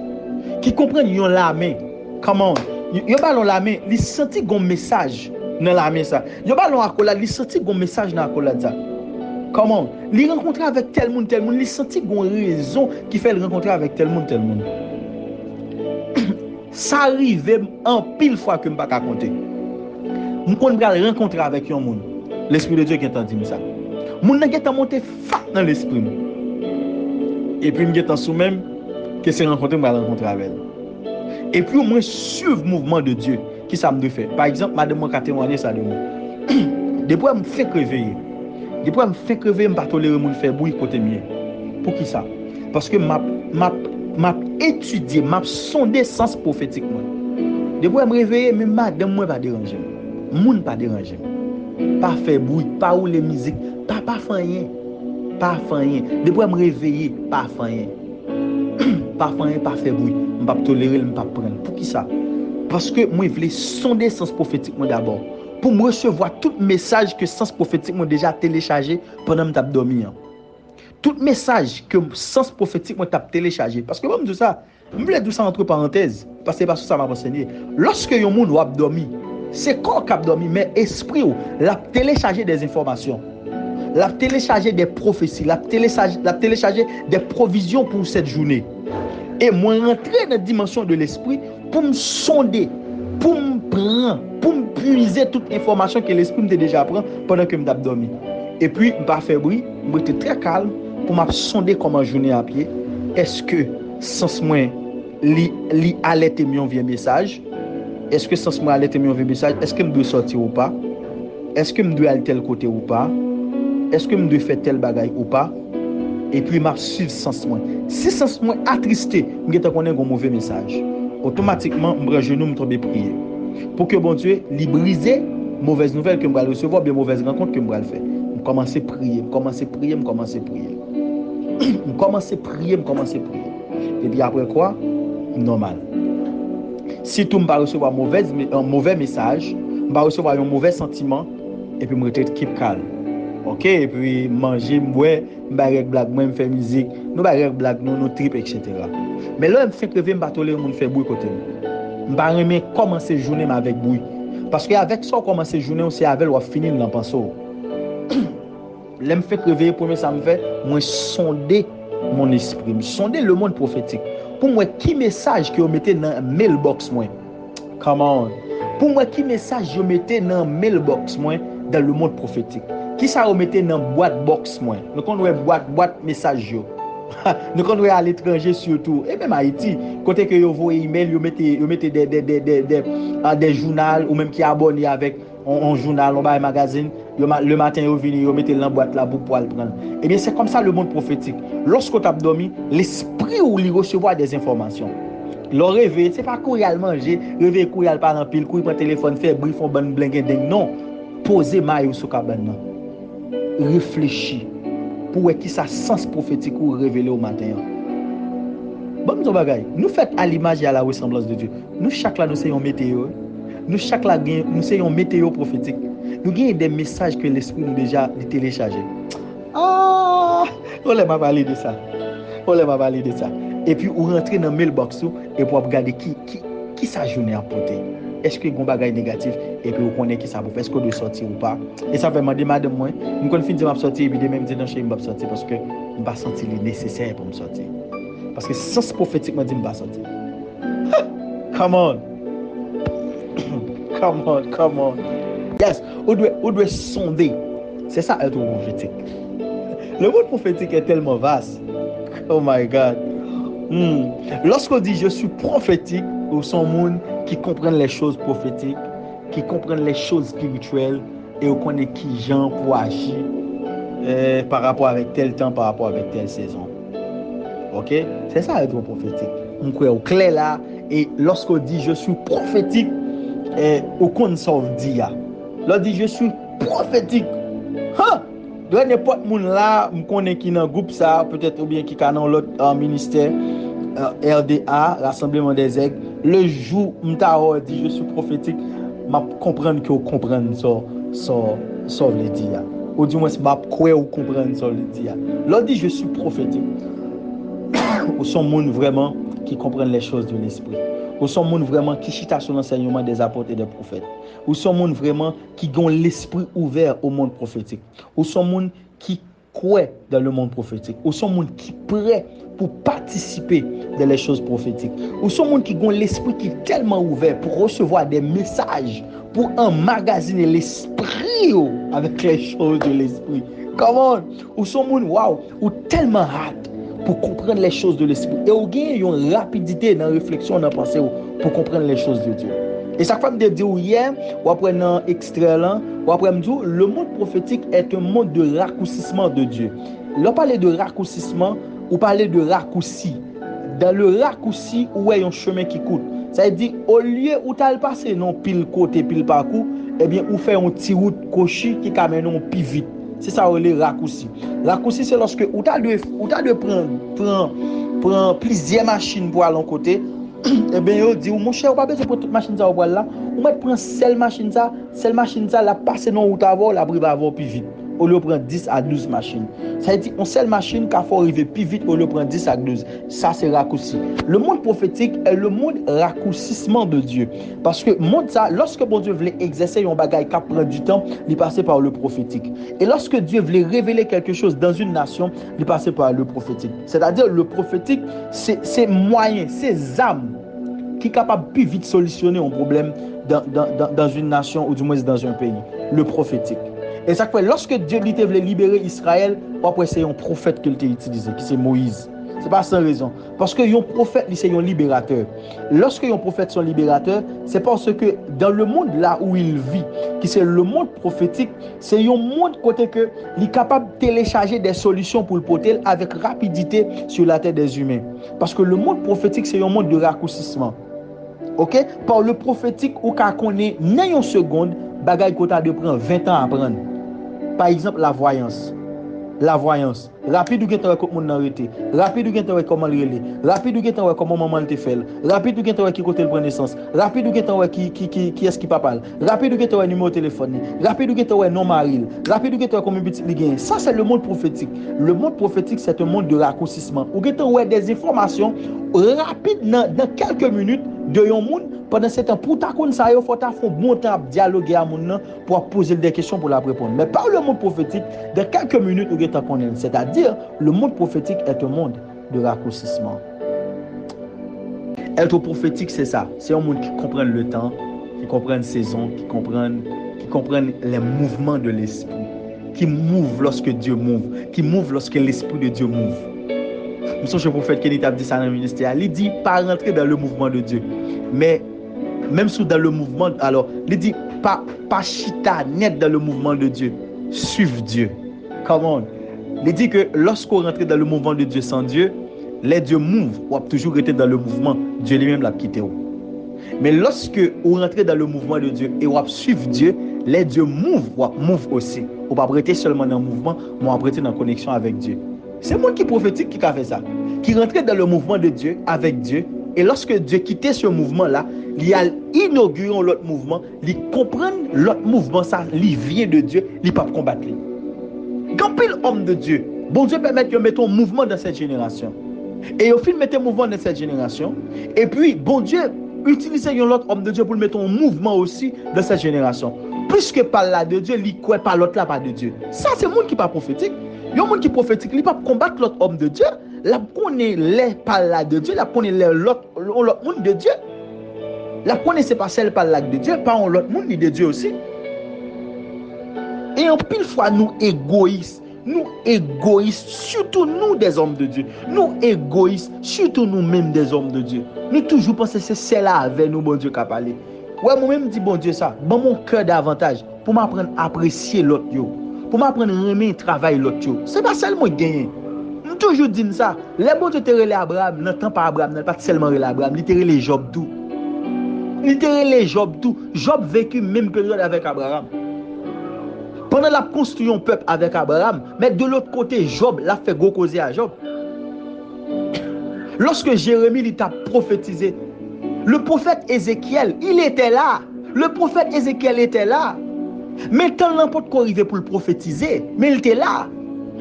qui comprend une l'armée. Comment? Yo ballon l'armée, il senti gon message dans l'armée ça. Yo ballon accolade, il senti gon message dans accolade ça. Comment? Il rencontrer avec tel monde, il senti gon raison qui fait le rencontrer avec tel monde. Ça arrive en pile fois que m'pas raconter. On connait rencontrer avec un monde. L'esprit de Dieu qui entend dire ça. Moun nan geta monter fat dans l'esprit. Et puis m'geta sous même que c'est rencontrer avec. Et puis moi suivre mouvement de Dieu qui ça me fait. Par exemple, madame moi ka témoigner ça de moi. Depuis me fait réveiller. Depuis me fait réveiller, me pas tolérer moun faire bruit côté mien. Pour qui ça? Parce que m'a étudié, m'a sondé sens prophétique moi. Depuis me réveiller, même madame moi pas déranger. Moun pas déranger. Pas faire bruit, pas ou les musiques, pas faire rien. Depuis me réveiller, pas faire rien. Pas faire bruit, je ne pas tolérer, je ne pas prendre. Pour qui ça? Parce que moi je voulais sonder sens prophétique moi d'abord. Pour me recevoir tout message que sens prophétique moi déjà téléchargé pendant que je dormi. Tout message que sens prophétique moi t'a téléchargé parce que moi me dis ça, je voulais dire ça entre parenthèses parce que ça m'a enseigné. Lorsque un monde a dormi, c'est corps qui a dormi mais esprit l'a téléchargé des informations. L'a téléchargé des prophéties, l'a téléchargé des provisions pour cette journée. Et moi rentrer dans la dimension de l'esprit pour me sonder, pour me prendre, pour me puiser toute information que l'esprit me déjà prend pendant que me t'a dormi. Et puis me pas faire bruit, me était très calme pour m'a sonder comment journée à pied. Est-ce que sens moi li alerter mon vieux message? Est-ce que sens moi alerter mon vieux message? Est-ce que me doit sortir ou pas? Est-ce que me doit aller tel côté ou pas? Est-ce que me doit faire tel bagaille ou pas? Et puis m'a suivre sens moi. Si sens moi attristé, me geta connait un mauvais message. Automatiquement me genou me tomber prier. Pour que bon Dieu li briser mauvaise nouvelle que me va recevoir, bien mauvaise rencontre que me va faire. Me commencer prier. Et puis après quoi? Normal. Si tout me va recevoir un mauvais message, me va recevoir un mauvais sentiment, et puis me retraite keep calme. OK, et puis manger, boire, me règle blague, moi me faire musique, nous ba règle blague, nous trip etc. Mais là me fait crever, me pas tolérer monde faire bruit côté. Me pas aimer commencer journée avec bruit. Parce que avec ça commencer journée, c'est avec ou finir dans penso. Là me fait crever premier ça me fait moi sonder mon esprit, me sonder le monde prophétique. Pour moi qui message que vous mettez dans mailbox moi. Come on. Pour moi qui message vous mettez dans mailbox moi dans le monde prophétique. Qui ça vous mettez dans boîte box moi. Nous connaissons boîte message yo. Nous connaissons à l'étranger surtout et même Haïti côté que vous voyez email vous mettez des journaux ou même qui abonné avec un journal un magazine le matin vous venez vous mettez dans boîte là pour pouvoir le prendre. Et bien c'est comme ça le monde prophétique. Lorsque tu as dormi, l'esprit ou il recevoir des informations. Le réveil, c'est pas courir à manger, réveil courir à par en pile, courir prendre téléphone, faire bruit, font bonne blingue ding. Non, poser maillot sur cabane. Réfléchis pour qui ça sens prophétique ou révéler au matin. Bon nous bagay, nous fait à l'image et à la ressemblance de Dieu. Nous chaque là nous c'est un météo. Nous chaque là nous c'est un météo prophétique. Nous gagnons des messages que l'esprit nous déjà téléchargé. Ah, on m'a parlé de ça. Et puis vous rentrez dans mailbox et pour regarder qui sa journée a porté. Est-ce que gon bagay négatif et puis vous connaissez qui ça pour faire, est-ce que doit sortir ou pas. Et ça fait demander madame moi, me kon fin dire m'a sortir et puis même dire dans chez m'a sortir parce que me pas sentir le nécessaire pour me sortir. Parce que sens prophétiquement dit me pas sortir. Come on. Come on. Yes, on doit sonder. C'est ça être prophétique. Le monde prophétique est tellement vaste. Oh my God. Lorsqu'on dit je suis prophétique, ou sont monde qui comprennent les choses prophétiques, qui comprennent les choses spirituelles et on connaît qui gens pour agir par rapport avec tel temps, par rapport avec telle saison. OK? C'est ça être prophétique. On croit au clair là et lorsqu'on dit je suis prophétique, on connaît ça dit là. Lorsqu'on dit je suis prophétique. De n'importe monde là, me connaît qui dans groupe ça, peut-être ou bien qui dans l'autre ministère RDA, Rassemblement des Aigles, le jour où m'ta dit je suis prophétique, m'a comprendre que vous comprendre ça veut dire. Ou du moins m'a croire ou comprendre ça veut dire. L'on dit je suis prophétique. Ou sont monde vraiment qui comprennent les choses de l'esprit. Ou sont monde vraiment qui chita sur l'enseignement des apôtres et des prophètes. Ou sont monde vraiment qui ont l'esprit ouvert au monde prophétique. Ou sont monde qui croient dans le monde prophétique. Ou sont monde qui prêt pour participer dans les choses prophétiques. Ou sont monde qui ont l'esprit qui est tellement ouvert pour recevoir des messages, pour emmagasiner l'esprit avec les choses de l'esprit. Comment? Ou sont monde ou tellement hâte pour comprendre les choses de l'esprit. Et ou gagne une rapidité dans la réflexion, dans la pensée pour comprendre les choses de Dieu. Et chaque fois que je dis hier, ou après un extrait là, ou après me dire, le monde prophétique est un monde de raccourcissement de Dieu. Là, parler de raccourcissement, ou parler de raccourci. Dans le raccourci, où est un chemin qui coûte. Ça veut dire, au lieu où tu as passé non pile côté, pile parcours, eh bien, ou fait un petit route cochi qui amène un plus vite. C'est ça le raccourci. Raccourci, c'est lorsque ou tu as de prendre plusieurs machines pour aller à côté. Eh bien, yo dit, mon cher, on pas besoin de prendre toute machine ça au bois là. On va prendre celle machine ça, la passer dans route avant, la brive avant plus vite. On le prend 10 à 12 machines. Ça veut dire une seule machine qui faut arriver plus vite, on le prend 10 à 12. Ça c'est raccourci. Le monde prophétique est le monde raccourcissement de Dieu. Parce que monde ça, lorsque bon Dieu voulait exercer un bagage qui prend du temps, il passait par le prophétique. Et lorsque Dieu voulait révéler quelque chose dans une nation, il passait par le prophétique. C'est-à-dire le prophétique, c'est moyen, c'est âme qui est capable plus vite solutionner un problème dans une nation ou du moins dans un pays, le prophétique. Et ça fait lorsque Dieu lui voulait libérer Israël, après c'est un prophète qu'il t'a utilisé, qui c'est Moïse. C'est pas sans raison. Parce que un prophète, c'est un libérateur. Lorsque un prophète sont libérateur, c'est parce que dans le monde là où il vit, qui c'est le monde prophétique, c'est un monde côté que il est capable de télécharger des solutions pour le porter avec rapidité sur la tête des humains. Parce que le monde prophétique, c'est un monde de raccourcissement. Ok? Par le prophétique, ou quand on est dans une seconde, bagaille qu'on a de prendre 20 ans à apprendre. Par exemple, la voyance. La voyance. Rapide ou gen tan comment on arrêté. Rapide ou gen tan comment le relé. Rapide ou gen tan comment maman te fait. Rapide ou gen tan qui côté le prend naissance. Rapide ou gen tan qui est-ce qui papa. Rapide ou gen tan numéro téléphone. Rapide ou gen tan non mari. Rapide ou gen tan combien petit li gagne. Ça c'est le monde prophétique. Le monde prophétique c'est un monde de raccourcissement. Ou gen tan des informations rapides dans quelques minutes de yon monde pendant ce temps pour ta kon ça yo faut ta font bon temps dialoguer à moun pour poser des questions pour la répondre. Mais par le monde prophétique dans quelques minutes ou gen tan connaît. C'est-à-dire le monde prophétique est un monde de raccourcissement. Être prophétique c'est ça, c'est un monde qui comprend le temps, qui comprend la saison, qui comprend les mouvements de l'esprit, qui move lorsque Dieu move, qui move lorsque l'esprit de Dieu move. Monsieur le prophète Kenny a dit ça dans le ministère. Il dit pas rentrer dans le mouvement de Dieu. Mais même si dans le mouvement, alors, il dit pas chita net dans le mouvement de Dieu. Suivre Dieu. Come on. Il dit que lorsqu'on rentre dans le mouvement de Dieu sans Dieu, les dieux move, on a toujours été dans le mouvement. Dieu lui-même l'a quitté. Mais lorsque on rentre dans le mouvement de Dieu et on suivre Dieu, les dieux move aussi. On va prêter seulement dans le mouvement, mais on va prêter dans la connexion avec Dieu. C'est moi qui prophétique qui a fait ça. Qui rentrait dans le mouvement de Dieu, avec Dieu. Et lorsque Dieu quittait ce mouvement-là, il a inauguré l'autre mouvement, il comprend l'autre mouvement, ça, il vient de Dieu, il ne peut pas combattre. Quand pile homme de Dieu, bon Dieu permet de mettre un mouvement dans cette génération. Et au final, mettre un mouvement dans cette génération. Et puis, bon Dieu utilise l'autre homme de Dieu pour mettre un mouvement aussi dans cette génération. Puisque par là de Dieu, il croit par l'autre là, pas de Dieu. Ça, c'est le monde qui n'est pas prophétique. Il y a un monde qui est prophétique, il ne peut pas combattre l'autre homme de Dieu. La connaît les par là de Dieu, la connaît l'autre monde de Dieu. La connaît c'est pas celle par là de Dieu, pas l'autre monde de Dieu aussi. Et en pile fois nous égoïstes, surtout nous des hommes de Dieu. Nous égoïstes, surtout nous-mêmes des hommes de Dieu. Nous toujours pensons que c'est celle-là avec nous, bon Dieu, qui a parlé. Ouais, moi-même dis bon Dieu ça, bon mon cœur davantage pour m'apprendre à apprécier l'autre yo. Pour m'apprendre à aimer travailler l'autre. C'est pas seulement gagner. Je toujours dit ça. Les bons te relé Abraham, n'entend pas Abraham, n'est pas seulement relé Abraham, il te relé Job tout. Il te relé Job tout. Job vécu même période avec Abraham. Pendant la construction peuple avec Abraham, mais de l'autre côté, Job l'a fait gros causer à Job. Lorsque Jérémie il t'a prophétisé, le prophète Ézéchiel, il était là. Le prophète Ézéchiel était là. Mais tant n'importe quoi arrivé pour le prophétiser, mais il était là.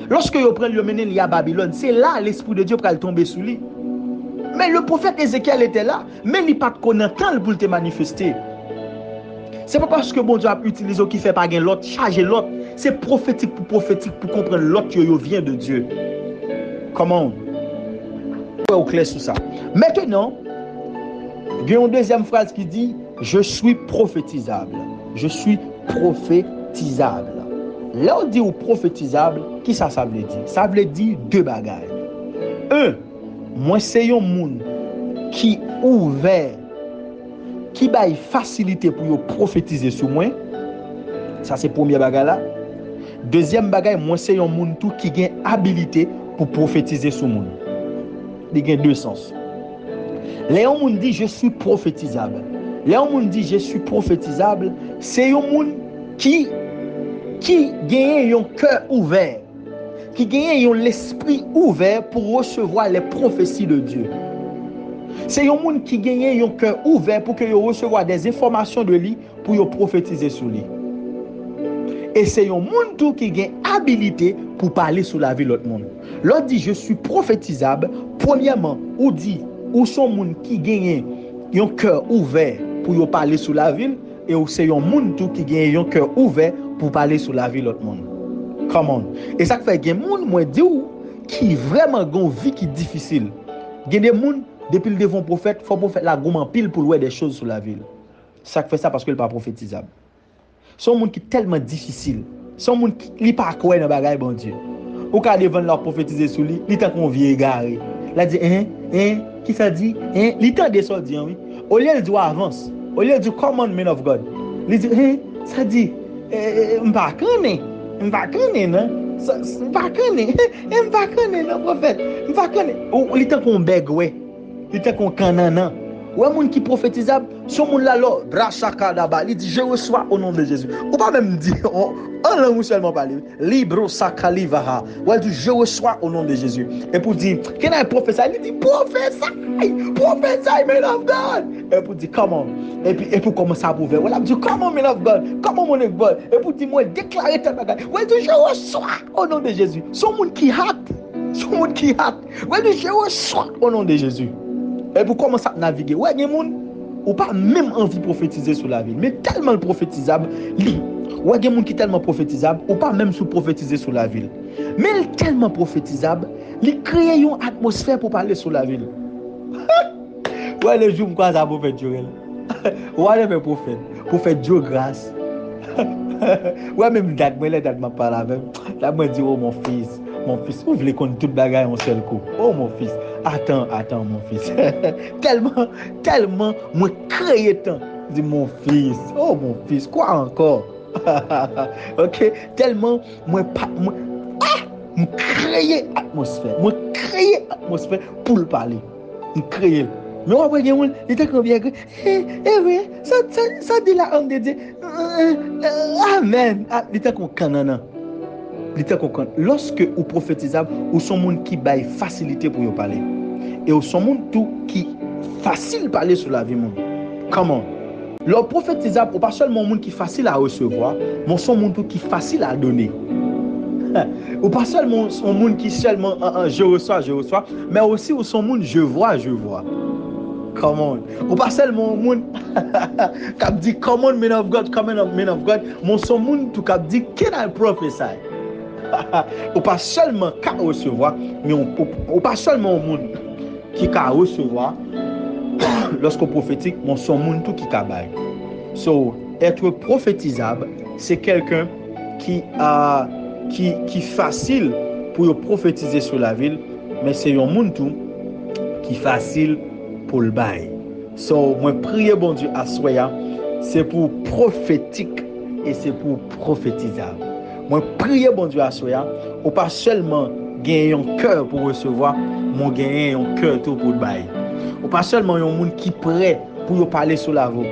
Lorsque il prend le mener à Babylone, c'est là l'esprit de Dieu pour tomber sous lui. Mais le prophète Ézéchiel était là, mais il n'a pas de connaissance pour te manifester. C'est pas parce que bon Dieu a utilisé qui fait pas gain l'autre, charger l'autre. C'est prophétique pour comprendre l'autre qui vient de Dieu. Comment? Au clair sur ça. Maintenant, il y a une deuxième phrase qui dit je suis prophétisable. Je suis prophétisable. Là on dit ou prophétisable, qui ça veut dire? Ça veut dire deux bagages. Un, moi c'est un monde qui ouvert, qui baille facilité pour prophétiser sur moi. Ça c'est premier bagage là. Deuxième bagage, moi c'est un monde tout qui gagne habilité pour prophétiser sur moi. Il y a deux sens. Là on dit je suis prophétisable. Là on dit je suis prophétisable, c'est un monde qui gagne un cœur ouvert, qui gagne l'esprit ouvert pour recevoir les prophéties de Dieu. C'est un monde qui gagne un cœur ouvert pour qu'il recevoir des informations de lui pour prophétiser sur lui. Et c'est un monde tout qui gagne habilité pour parler sur la vie de l'autre monde. L'autre dit je suis prophétisable. Premièrement, ou dit ou son monde qui gagne un cœur ouvert pour parler sur la ville, et c'est un monde tout qui gagne un cœur ouvert pour parler sur la vie de l'autre monde. Comment? Et ça fait qu'il y a des gens moi dit qui vraiment ont une vie qui est difficile. Il y a des gens depuis le devant prophète, faut prophète la gomme en pile pour voir des choses sur la ville. Ça fait ça parce que il pas prophétisable. Son monde qui est tellement difficile. Son monde qui n'est pas quoi dans bagaille bon Dieu. Ou quand devant leur prophétiser sur lui, il t'a qu'on vient égaré. Il dit qui ça dit il t'a des ça dit oui. Au lieu de dire avance, au lieu de dire come on man of God. Il dit ça dit m'pa connait non. M'pa connait non prophète. M'pa connait. Ou il t'a qu'on bègue ouais. Il t'a qu'on cananan. Ou un monde qui prophétisable, ce monde là brachakadaba, il dit je reçois au nom de Jésus. Ou pas même dire en langue seulement parler, libro sakalivaha. Ou elle dit je reçois au nom de Jésus. Et pour dire qu'est-ce que prophète, il dit prophète, man of God. Et pour dire come on. Et pour commencer à prouver, voilà, dit come on man of God, come on man of God. Et pour dire moi déclarer ta bagage. Ou elle dit je reçois au nom de Jésus. Son monde qui hâte. Ou elle dit je reçois au nom de Jésus. Et pour commencer à naviguer, ouais, il y a des gens qui n'ont pas même envie de prophétiser sur la ville, mais tellement prophétisable, ouais, il y a des gens qui sont tellement prophétisables, ou pas même sous prophétiser sur la ville. Mais tellement prophétisable, ils créent une atmosphère pour parler sur la ville. Ouais, le jour où je suis prophète Joël. Ouais, le prophète Dieu grâce. Ouais, même date, moi, la date m'a parlé avec. Là, moi, dit, oh mon fils, vous voulez qu'on tout bagaille en seul coup. Oh mon fils, attends, mon fils. tellement, moi, créé tant. Dis, mon fils, quoi encore? Ok, tellement, moi, créé atmosphère. Moi, créé atmosphère pour le parler. Moi, créé. Mais on va dire, il était comme bien que, oui, ça dit la honte de Dieu. Amen. Il était comme canana. Lorsque vous prophétisez, vous sont monde qui baille facilité pour vous parler. Et vous sont monde tout qui facile parler sur la vie monde. Comment? Le prophétisable, ou pas seulement monde qui facile à recevoir, mais son monde tout qui facile à donner. Ou pas seulement son monde qui seulement je reçois, mais aussi ou son monde je vois. Come on. Ou pas seulement monde qui dit come on man of God, mon son monde tout qui dit can I prophesy? Ou pas seulement qu'à recevoir, mais ou pas seulement au monde qui qu'à recevoir lorsqu'on prophétique, mon son monde tout qui cabaye. So, être prophétisable, c'est quelqu'un qui facile pour prophétiser sur la ville, mais c'est un monde tout qui facile pour le bail. So, moi prier bon Dieu à soya, c'est pour prophétique et c'est pour prophétisable. Moi prier bon Dieu à soya, ou pas seulement gagner un cœur pour recevoir, moi gagner un cœur tout pour le bail. Ou pas seulement un monde qui prêt pour parler sur la voie,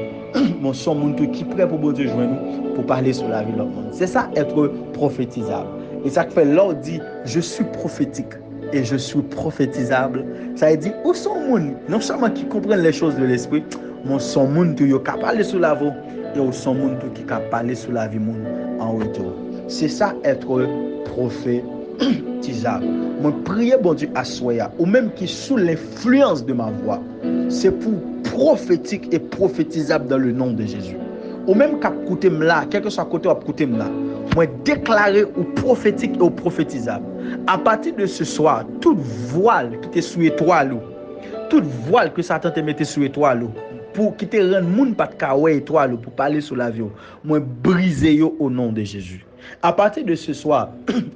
mais son monde qui prêt pour bon Dieu joindre nous pour parler sur la vie de l'autre monde. C'est ça être prophétisable. Et ça fait l'ordre dit je suis prophétique et je suis prophétisable. Ça veut dire où sont monde non seulement qui comprennent les choses de l'esprit, mais son monde qui capable parler sur la voie et où son monde qui capable parler sur la vie monde en retour. C'est ça être prophétisable. Moi prier bon Dieu à soya ou même qui sous l'influence de ma voix, c'est pour prophétique et prophétisable dans le nom de Jésus. Ou même qu'à côté là, quel que soit côté à côté là, moi déclarer ou prophétique et ou prophétisable. À partir de ce soir, toute voile qui était sous étoile, toute voile que Satan te mettait sous étoile, pour qui te rend moun pas de kawe étoile pour parler sur l'avion, moi briser yo au nom de Jésus. À partir de ce soir,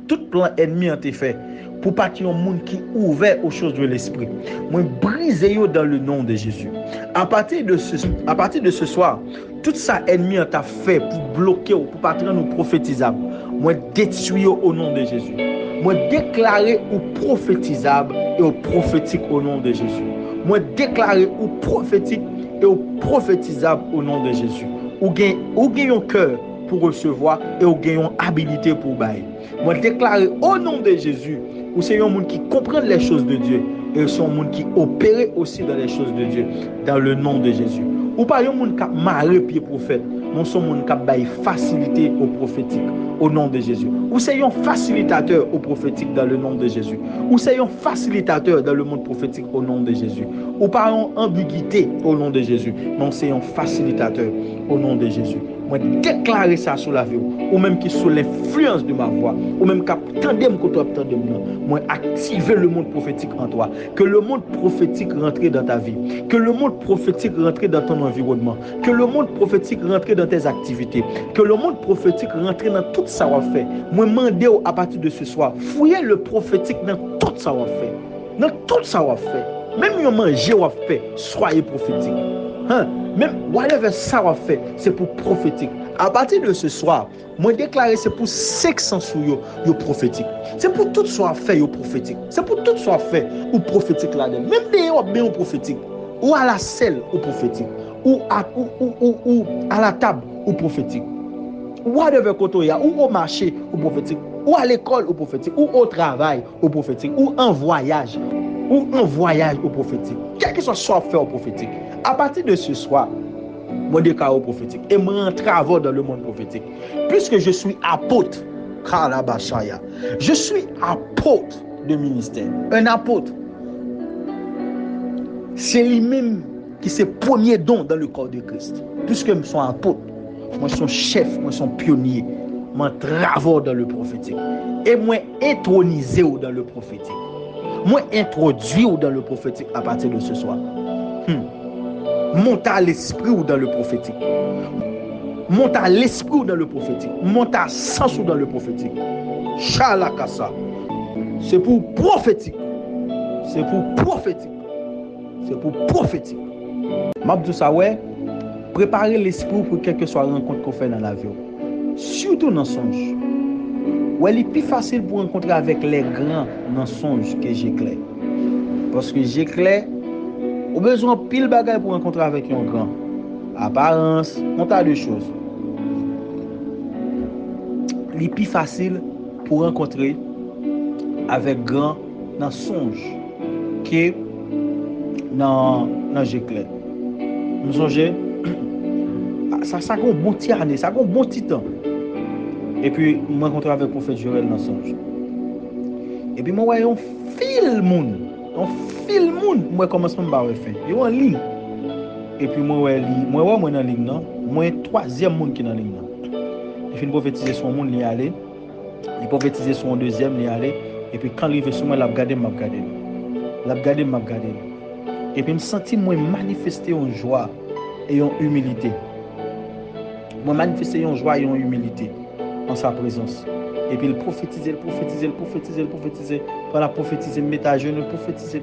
tout plan ennemi a été fait pour pas qu'il y ait un monde qui ouvert aux choses de l'esprit. Moi briser yo dans le nom de Jésus. À partir de ce soir, tout ça ennemi a fait pour bloquer ou pour pas rendre nous prophétisables. Moi détruire au nom de Jésus. Moi déclarer ou prophétisable et au prophétique au nom de Jésus. Moi déclarer ou prophétique et au prophétisable au nom de Jésus. Ou gagne un cœur pour recevoir et ou gagne une habilité pour bailler. Moi déclarer au nom de Jésus, ou c'est un monde qui comprend les choses de Dieu et c'est un monde qui opère aussi dans les choses de Dieu dans le nom de Jésus. Ou pas un monde qui marre pied prophète, mais c'est un monde qui baille facilité au prophétique au nom de Jésus. Ou c'est un facilitateur au prophétique dans le nom de Jésus. Ou c'est un facilitateur dans le monde prophétique au nom de Jésus. Ou pas une ambiguïté au nom de Jésus, mais c'est un facilitateur au nom de Jésus. Moi déclarer ça sur la vie ou même qui sous l'influence de ma voix ou même qui tandem que toi tandem moi activer le monde prophétique en toi, que le monde prophétique rentre dans ta vie, que le monde prophétique rentre dans ton environnement, que le monde prophétique rentre dans tes activités, que le monde prophétique rentre dans tout ça qu'on fait. Moi demander à partir de ce soir fouiller le prophétique dans tout ça qu'on fait, dans tout ça qu'on fait. Même si manger ou fait, soyez prophétique. Même whatever ça va faire, c'est pour prophétique. À partir de ce soir, moi déclarer c'est pour 500 sous yo prophétique. C'est pour tout soit fait yo prophétique. C'est pour tout soit fait ou prophétique là-dedans. Même des bien prophétique ou à la selle ou prophétique ou à la table ou prophétique. Whatever côté ya ou au marché ou prophétique ou à l'école ou prophétique ou au travail ou prophétique ou en voyage au prophétique. Quel que soit fait au prophétique. À partir de ce soir, moi déclare au prophétique et moi en travaux dans le monde prophétique. Puisque je suis apôtre, je suis apôtre de ministère. Un apôtre, c'est lui-même qui c'est premier don dans le corps de Christ. Puisque je suis apôtre, moi je suis chef, moi je suis pionnier, moi travaux dans le prophétique. Et moi intronisé dans le prophétique. Moi introduit dans le prophétique à partir de ce soir. Monte à l'esprit ou dans le prophétique. Monte à l'esprit ou dans le prophétique. Monte à sens ou dans le prophétique. Chalakasa. C'est pour prophétique. C'est pour prophétique. C'est pour prophétique. Mabdou ça ouais, préparer l'esprit pour quelle que soit la rencontre qu'on fait dans la vie. Surtout dans le songe. Ouais, il est plus facile pour rencontrer avec les grands dans le songe que j'éclaire. Parce que j'éclaire, on a besoin de pile bagaille pour rencontrer avec un grand. Apparence, un tas de choses. Il est plus facile pour rencontrer avec grand dans le songe que dans j'éclaire. Vous songez, ça a un bon petit année, ça a un bon petit temps. Et puis, moi, rencontre avec le prophète Joël dans le songe. Et puis, moi, voyais un fil monde. Moi, commence à me faire. Il y a une ligne. Et puis, moi, dans la ligne, non. Moi, troisième monde qui est dans la ligne. Il fait prophétiser sur un monde, il est allé. Il prophétiser sur un deuxième, il est allé. Et puis, quand il arrive sur moi, il a regardé. Et puis, je me sentis, moi, manifester une joie et une humilité. Moi, manifester une joie et une humilité en sa présence. Et puis il prophétisait. Voilà, prophétiser, mettre à genoux, prophétiser.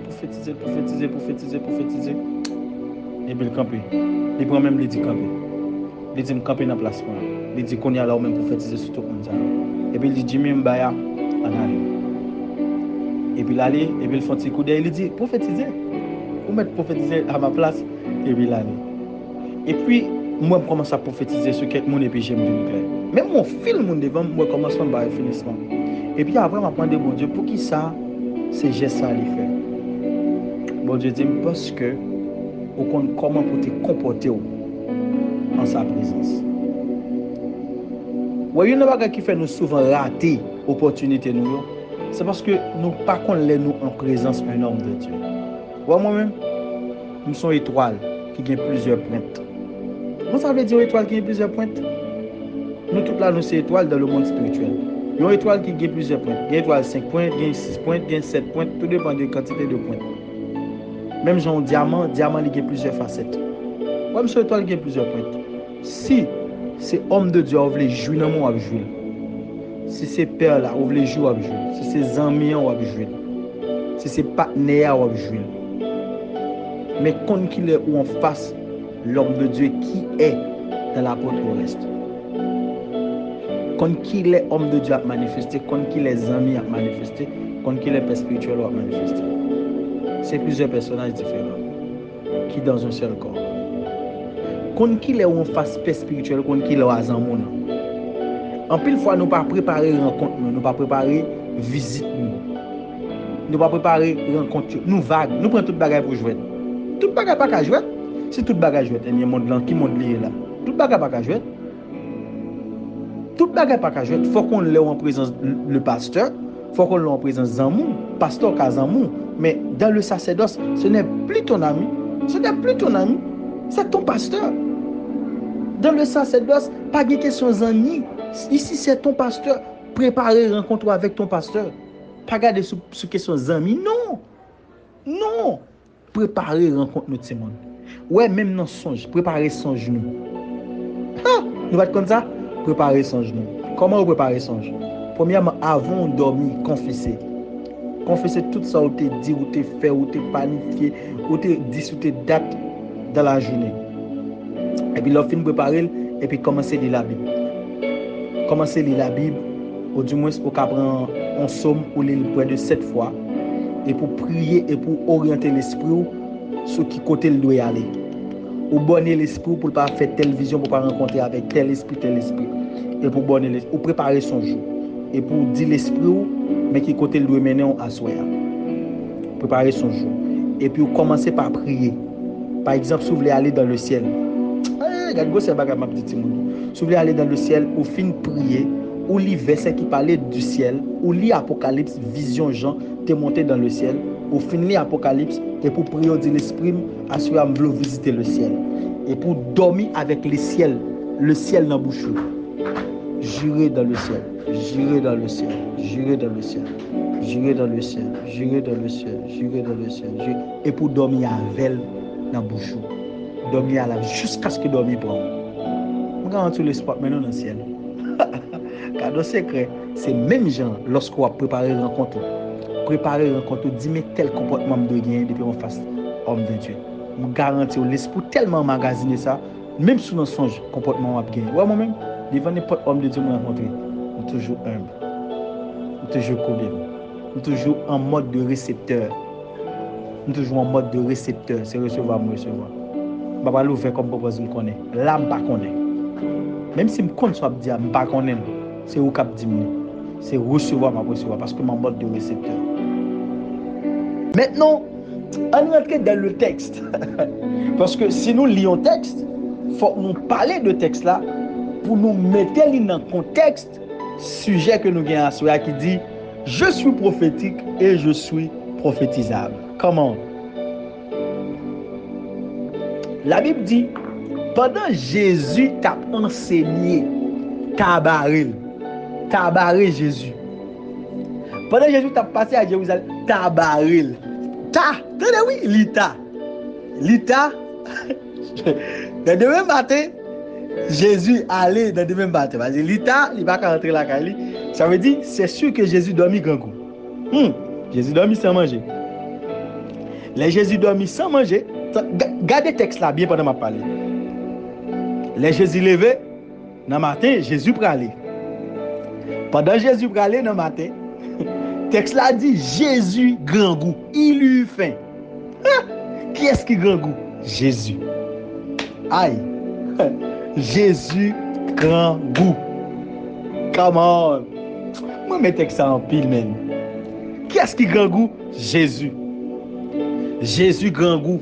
Et puis il campait. Il prend même les dit camper. Il dit me camper dans la place. Il dit qu'on y a là même prophétiser sur tout le monde. Et puis il dit Jimmy Mbaya en allée. Et puis il allait, et puis il fait un petit coup d'œil, il dit prophétiser. Vous mettez prophétiser à ma place. Et puis il allait. Et puis moi je commence à prophétiser sur quelqu'un et puis j'aime bien clair. Même mon film devant moi commence à me finissement. Et puis après m'a demandé bon Dieu pour qui ça c'est geste ça lui fait. Bon Dieu dit parce que au compte comment pour te comporter en sa présence. Ouais, une chose qui fait nous souvent rater opportunité nous, c'est parce que nous pas connaît nous en présence un homme de Dieu. Ouais, moi-même nous sommes étoiles qui ont plusieurs pointes. Vous savez dire étoile qui a plusieurs pointes? Nous toutes là nous sommes étoiles dans le monde spirituel. Il y a une étoile qui a plusieurs pointes. Il y a une étoile 5 points, il y a 6 points, il y a 7 points, tout dépend de la quantité de points. Même genre diamant il y a plusieurs facettes. Comme sur étoile il y a plusieurs pointes. Si c'est homme de Dieu, on veut jouer dans mon jouer. Si c'est père là, on veut jouer à jouer. Si c'est amis on va jouer. Si c'est partenaire on va jouer. Mais quand il est où en face l'homme de Dieu qui est dans l'apôtre au reste. Quand il est homme de Dieu à manifester, quand il est ami à manifester, quand il est père spirituel à manifester. C'est plusieurs personnages différents qui dans un seul corps. Quand il est en face père spirituel, quand il est à Zamon. En pile fois nous pas préparer rencontre, nous pas préparer visite nous pas préparer rencontre, nous vague, nous prend toute bagarre pour jouer. Toute bagarre pas qu'à jouer. Si toute bagarre jouer, il y a monde là qui monde lié là. Toute bagarre pas qu'à jouer. Toute bagarre pas qu'à jouer, faut qu'on l'ait en présence le pasteur, faut qu'on l'ait en présence Zamou, pasteur Kazamou, mais dans le sacerdoce, ce n'est plus ton ami, c'est ton pasteur. Dans le sacerdoce, pas de question d'amis. Ici, c'est ton pasteur. Préparer rencontre avec ton pasteur. Pas garder sous question d'amis. Non. Non. Préparer rencontre notre monde. Ouais, même dans songe. Préparer songe nous. Ah, nous va être comme ça. Préparer songe nous. Comment préparer songe? Premièrement, avant de dormir, confesser. Confesser tout ça où tu dit, où tu fait, où tu planifié, où tu dit, où tu date dans la journée. Et puis, l'offre préparer et puis commencer à lire la Bible. Commencer à lire la Bible, ou du moins, au cas prendre un somme ou lire près de 7 fois, et pour prier et pour orienter l'esprit sur qui côté il doit aller. Ou bonner l'esprit pour ne pas faire telle vision, pour ne pas rencontrer avec tel esprit. Et pour bonner l'esprit, ou préparer son jour. Et pour dire l'esprit, mais qui côté il doit mener à soi. Préparer son jour. Et puis, commencer par prier. Par exemple, si vous voulez aller dans le ciel. Regardez, c'est bagarre ma petite monde. Si vous voulez aller dans le ciel, ou fin prier, ou lire verset qui parlait du ciel, ou lire Apocalypse, vision Jean, t'es monté dans le ciel, ou fin lire Apocalypse, et pour prier, dire l'esprit, assurer à me visiter le ciel. Et pour dormir avec le ciel dans la bouche. Jurer dans le ciel, jurer dans le ciel, jurer dans le ciel, jurer dans le ciel, jurer dans le ciel, jurer dans le ciel, et pour dormir avec dans la bouche. Dormir à la jusqu'à ce que dormir prend. On garantit le sport maintenant dans le ciel. Cadeau secret, c'est même gens lorsqu'on va préparer une rencontre. Préparer une rencontre, dit mais tel comportement de gagner depuis on fasse homme de Dieu. On garantit l'esprit tellement magasiné ça, même sous nos songes, comportement va gagner. Ouais moi-même, devant n'importe homme de Dieu me rencontrer, on toujours humble, on toujours collé, on toujours en mode de récepteur. On toujours en mode de récepteur, c'est recevoir, me recevoir. Je ne vais pas l'ouvrir comme pour je me connais. Là, je ne connais pas. Même si je connais, je ne pas connais. C'est où cap diminuer. C'est recevoir, ma recevoir. Parce que mon mode de récepteur. Maintenant, on rentre dans le texte. Parce que si nous lisons le texte, il faut nous parler de texte là pour nous mettre dans le contexte sujet que nous avons à soi qui dit je suis prophétique et je suis prophétisable. Comment? La Bible dit, pendant Jésus t'a enseigné, tabaré Jésus. Pendant Jésus t'a passé à Jérusalem, tabaré. Tenez oui, l'Ita. Dans le même matin, Jésus allait dans le même matin. Parce que l'Ita, il va pas rentrer la caille. Ça veut dire, c'est sûr que Jésus dormit grand coup. Jésus dormit sans manger. Les Jésus dormit sans manger. Gardez le texte là bien pendant ma parler. Les Jésus levé dans le matin, Jésus pralé. Pendant Jésus pralé dans le matin, texte là dit Jésus grand goût, il eut faim. Qui est-ce qui grand goût? Jésus. Aïe. Jésus grand goût. Come on. Moi mets texte ça en pile même. Qui est-ce qui grand goût? Jésus. Jésus grand goût.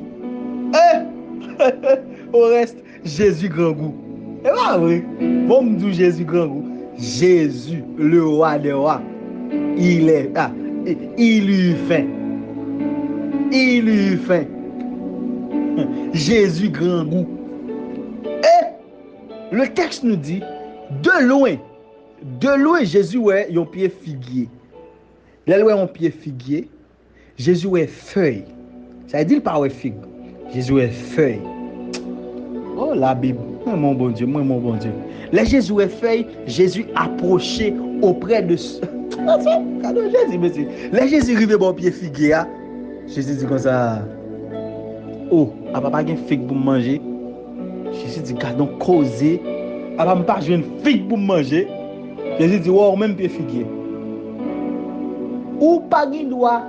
Au reste, Jésus grand goût. Et pas vrai. Bon, me dit Jésus grand goût. Jésus, le roi des rois, il eut faim. Il eut faim. Jésus grand goût. Et le texte nous dit, de loin, Jésus ouais un pied figuier. De loin un pied figuier, Jésus ouais feuille. Ça veut dire pas ouais figue. Jésus est feuille. Oh la Bible, moi mon bon Dieu. Les Jésus est feuille, Jésus approché auprès de Jésus, monsieur. Les Jésus arrivé bon pied figuier. Jésus dit comme ça. Oh, a papa gen figue pour manger. Jésus dit gardons causer. A papa pas jouer une figue pour manger. Jésus dit ouais, même pied figuier. Ou pas gen doit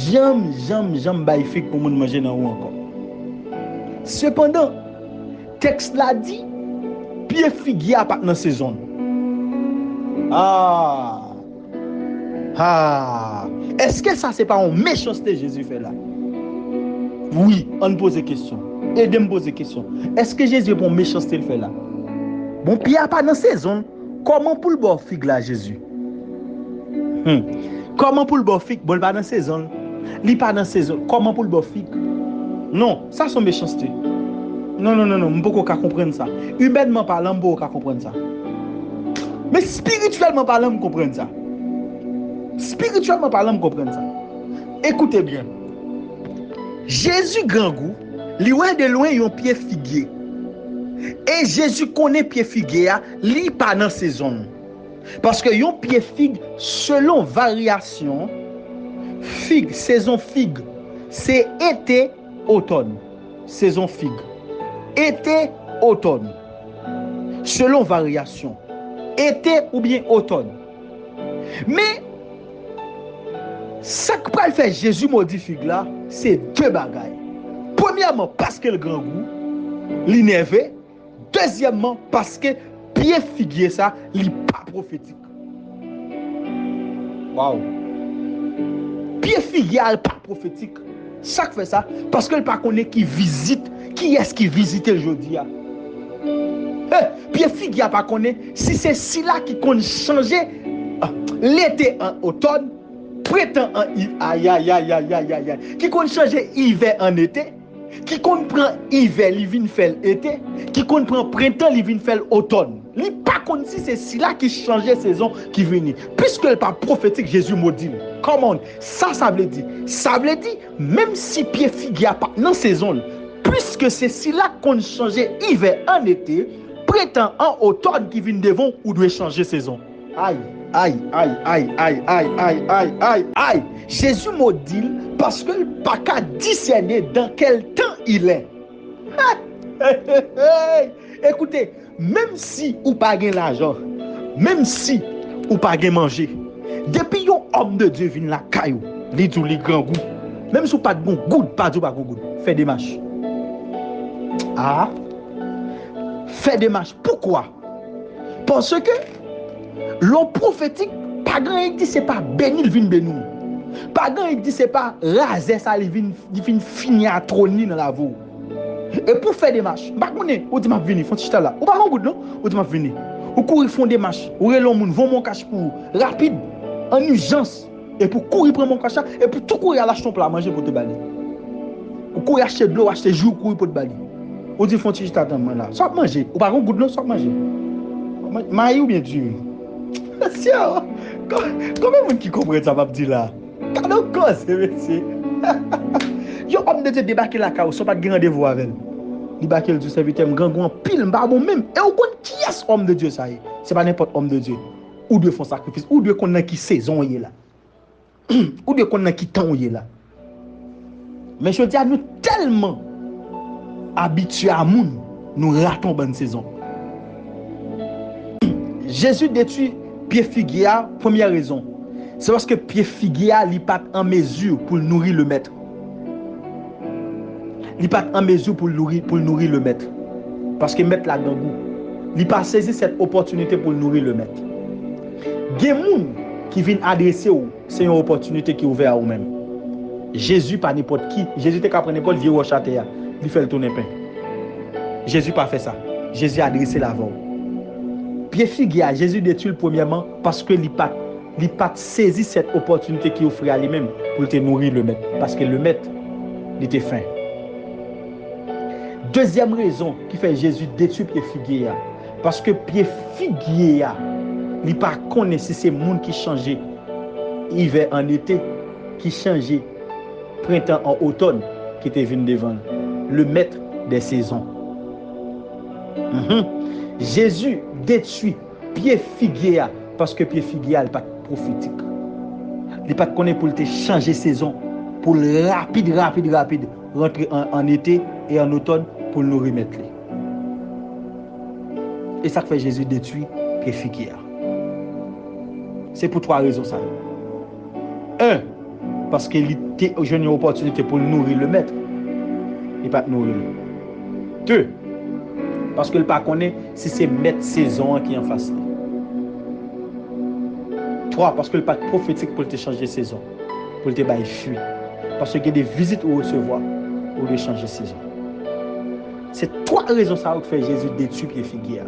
jamais bay figue pour moun manger dans ou encore. Cependant, texte là dit pied figuier pas dans saison. Est-ce que ça c'est pas une méchanceté Jésus fait là? Oui, on pose des questions. Aidez me poser des questions. Est-ce que Jésus pour méchanceté le fait là? Bon pied pas dans saison. Comment pour le bon figue là Jésus? Comment pour le bon figue bon pas dans saison? Li pas dans saison. Comment pour le bon figue? Non, ça c'est méchanceté. non, je ne peux pas comprendre ça. Humainement parlant, je ne peux pas comprendre ça. Mais spirituellement parlant, je comprends ça. Spirituellement parlant, je comprends ça. Écoutez bien. Jésus grand goût, li ouais de loin yon pied figuier. Et Jésus connaît pied figuier, li pas dans saison. Parce que yon pied figue selon variation, figue, saison figue, c'est été, automne. Saison figue. Été, automne. Selon variation. Été ou bien automne. Mais ça que peut faire Jésus modifie là, c'est deux bagailles. Premièrement, parce que le grand goût, l'énervé. Deuxièmement, parce que pied figuier ça, il pas prophétique. Waouh. Pied figuier pas prophétique. Ça fait ça parce que le pas connaît qui visite, qui est-ce qui visite aujourd'hui. Pied figuier pas connaît si c'est si là qui compte changer l'été en automne, printemps en hiver, qui compte changer hiver en été. Qui comprend hiver, il vient faire été, qui comprend printemps, il vient faire automne. Il pas contre si c'est si là qui changeait saison qui vient. Puisque le pas prophétique Jésus m'a dit. Comment ça veut dire? Ça veut dire même si pied figuier pas dans saison, puisque c'est si là qu'on changeait hiver en été, printemps en automne qui vient devant ou doit changer saison. Aïe. Aïe. Jésus m'a dit parce que le pas qu'à discerner dans quel temps il est. Écoutez, même si ou pas gain l'argent, même si ou pas gain manger, depuis un homme de Dieu vient la caillou, li tout li grand goût, même si ou pas de bon goût, pas de goût, fais des marches. Fais des marches. Pourquoi? Parce que l'homme prophétique, pas grand il dit c'est pas béni il vient béni. Pas grand il dit c'est pas raser ça il vient finir à trôner dans la voie. Et pour faire des marches, pas connait, ou dit m'a venir, font chita là. Ou pas goût non? Ou dit m'a venir. Ou courir font des marches, ou relon moun vont mon cache pour rapide en urgence et pour courir prendre mon cache et pour tout courir à l'acheter plat manger pour te balayer. Ou courir acheter de l'eau, acheter jour courir pour te balayer. Ou dit font chita dans là. Soit manger, ou pas goût non, soit manger. Maï ou bien Dieu. Comment vous qui comprenez ça, va dire là? Quand on cause, monsieur. Yo, homme de Dieu débarqué la caille, sans pas de rendez-vous avec lui. Débarqué le serviteur, grand pile, m'barbon même. Et on connaît qui est homme de Dieu, ça y est. C'est pas n'importe homme de Dieu. Ou de font sacrifice, ou de connaître qui saison y est là. Ou de connaître qui temps y est là. Mais je dis à nous tellement habitués à moun, nous ratons bonne saison. Jésus détruit pied figuier, première raison. C'est parce que pied figuier n'est pas en mesure pour nourrir le maître. Il n'est pas en mesure pour nourrir le maître. Parce que le maître l'a dans goût. Il n'a pas saisi cette opportunité pour nourrir le maître. Il y a des gens qui viennent adresser vous, c'est une opportunité qui est ouverte à vous-même. Jésus pas n'importe qui. Jésus n'a pas pris n'importe qui au château. Il fait le tourner pain. Jésus n'a pas fait ça. Jésus a adressé la voie. Pied figuier, Jésus détruit premièrement parce que il pas saisi cette opportunité qui offrait à lui-même pour te nourrir le maître. Parce que le maître, il était faim. Deuxième raison qui fait Jésus détruire pied figuier, parce que pied figuier, il pas connaît si c'est monde qui changeait hiver en été, qui changeait printemps en automne, qui était venu devant le maître des saisons. Jésus détruit pied figuier parce que pied figuier n'est pas prophétique. Il n'est pas connu pour te changer saison, pour rapide rentrer en été et en automne pour nous remettre. Et ça fait Jésus détruit pied figuier. C'est pour trois raisons ça. Un, parce qu'il était une opportunité pour nourrir le maître et pas nourrir. Deux, parce que le pas connaît si c'est maître saison qui est en face. 3. Parce que le pas prophétique pour te changer saison, pour te bailler fuir. Parce qu'il y a des visites ou recevoir ou de changer saison. C'est trois raisons ça qui fait Jésus détruire pied figuier.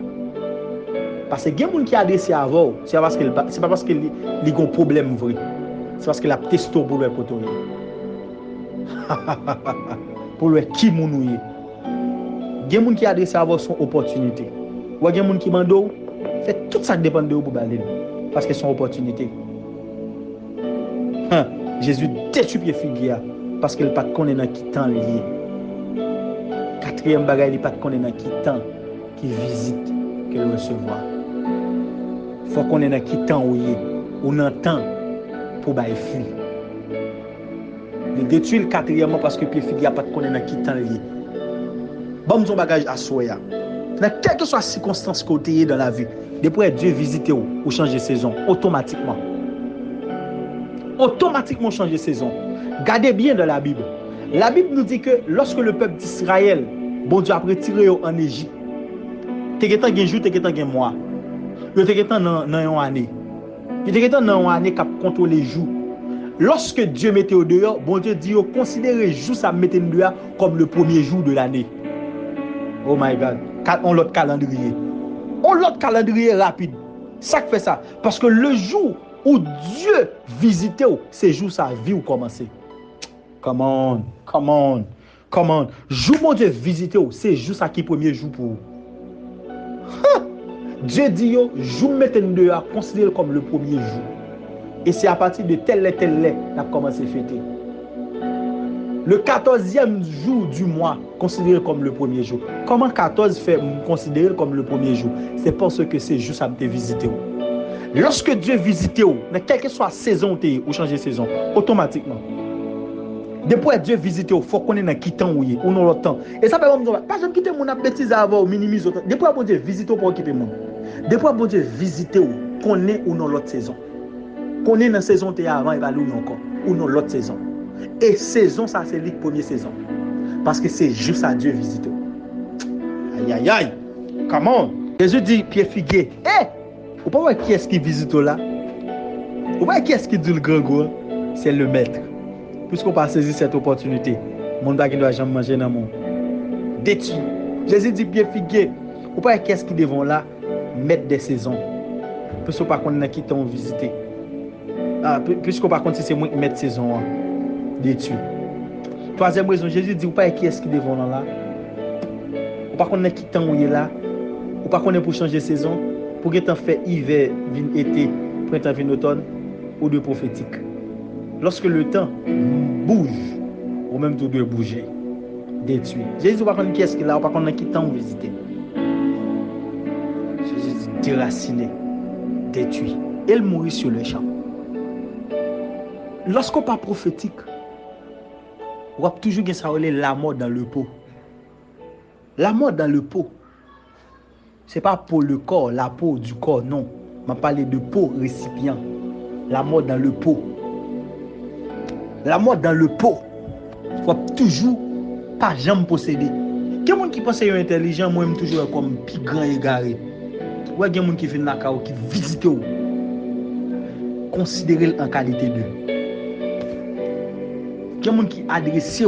Parce que il y a des gens qui adressé avant, c'est pas parce qu'il y a un problème vrai. C'est parce qu'il a testé pour le poteau. Pour le qui mounouye. Il y a des gens qui adressent à avoir son opportunité. Ou il y a des gens qui mandent, fait tout ça dépend de vous pour aller. Parce que c'est son opportunité. Jésus détruit pied figuier parce qu'il n'a pas de connaître dans qui temps lié. Quatrième bagage, il n'a pas de connaître dans qui temps qui visite qu'il recevoir. Il faut qu'on ait dans qui temps où on entend pour bailler fuir. Il détruit le quatrièmement parce que pied figuier n'a pas de connaître dans qui temps lié. Bon, son bagage à soya. Dans quelle que soit la circonstance côté dans la vie, depuis Dieu visite ou changer saison automatiquement. Automatiquement changer saison. Gardez bien dans la Bible. La Bible nous dit que lorsque le peuple d'Israël, bon Dieu a retiré en Égypte, t'es qu'un jour, t'es qu'un mois. T'es qu'un dans une année. T'es qu'un dans une année qui contrôle les jours. Lorsque Dieu mettait au dehors, bon Dieu dit considérez jour ça mettait au dehors comme le premier jour de l'année. Oh my God. On l'autre calendrier. On l'autre calendrier rapide. Ça fait ça. Parce que le jour où Dieu visitait, c'est jour sa vie ou commencer. Come on. Jour où Dieu visitait, c'est jour ça qui est premier jour pour vous. Dieu dit, jour mettez nous dehors, considérez comme le premier jour. Et c'est à partir de tel qu'on a commencé à fêter. Le 14e jour du mois, considéré comme le premier jour. Comment 14 fait considérer comme le premier jour? C'est parce que c'est juste à te visiter. Lorsque Dieu visite, quelle que soit la saison ou changer saison, automatiquement. Depuis Dieu visite, il faut qu'on ait dans qui temps ou dans l'autre temps. Et ça peut dire, pas jamais quitter mon bêtise avant ou minimiser. Depuis bon Dieu visite pour occuper mon. Depuis bon Dieu visite, qu'on est ou dans l'autre saison. Qu'on est dans la saison avant, il va aller encore. Ou dans l'autre saison. Et saison, ça c'est la première saison. Parce que c'est juste à Dieu visiter. Aïe. Comment? Jésus dit, Pierre Figuier, vous ne pouvez pas qui est-ce qui visite là? Vous ne pouvez pas qui est-ce qui dit le grand goût? C'est le maître. Puisqu'on pas saisi cette opportunité, mon gars qui doit jamais manger dans le monde. Détruit. Jésus dit, Pierre Figuier, vous ne pouvez pas qui est-ce qui devant là? Maître des saisons. Puisqu'on pas qu'on a qui t'ont visité. Puisqu'on par contre, si c'est moi qui mets saison détruit. Troisième raison, Jésus dit, ou pas qui est-ce qui devant là? Ou pas qu'on a qui t'en est là? Ou pas qu'on est pour changer saison? Pour que t'en fait hiver, été, printemps, automne, ou de prophétique. Lorsque le temps bouge, ou même tout doit bouger, détruit. Jésus, ou pas qu'on qui est-ce qui là? Ou pas qu'on a qui t'en visité? Jésus dit, déraciné, détruit. Elle mourit sur le champ. Lorsqu'on pas prophétique, on va toujours la mort dans le pot. La mort dans le pot. Ce n'est pas pour le corps, la peau du corps, non. On parle de peau récipient. La mort dans le pot. La mort dans le pot. Il faut toujours pas jamais posséder. Quelqu'un qui pense être intelligent, moi, je toujours comme plus grand égaré. Ou il y a quelqu'un qui fait la cao, qui visite, considérer en qualité de. Quelqu'un qui adresse,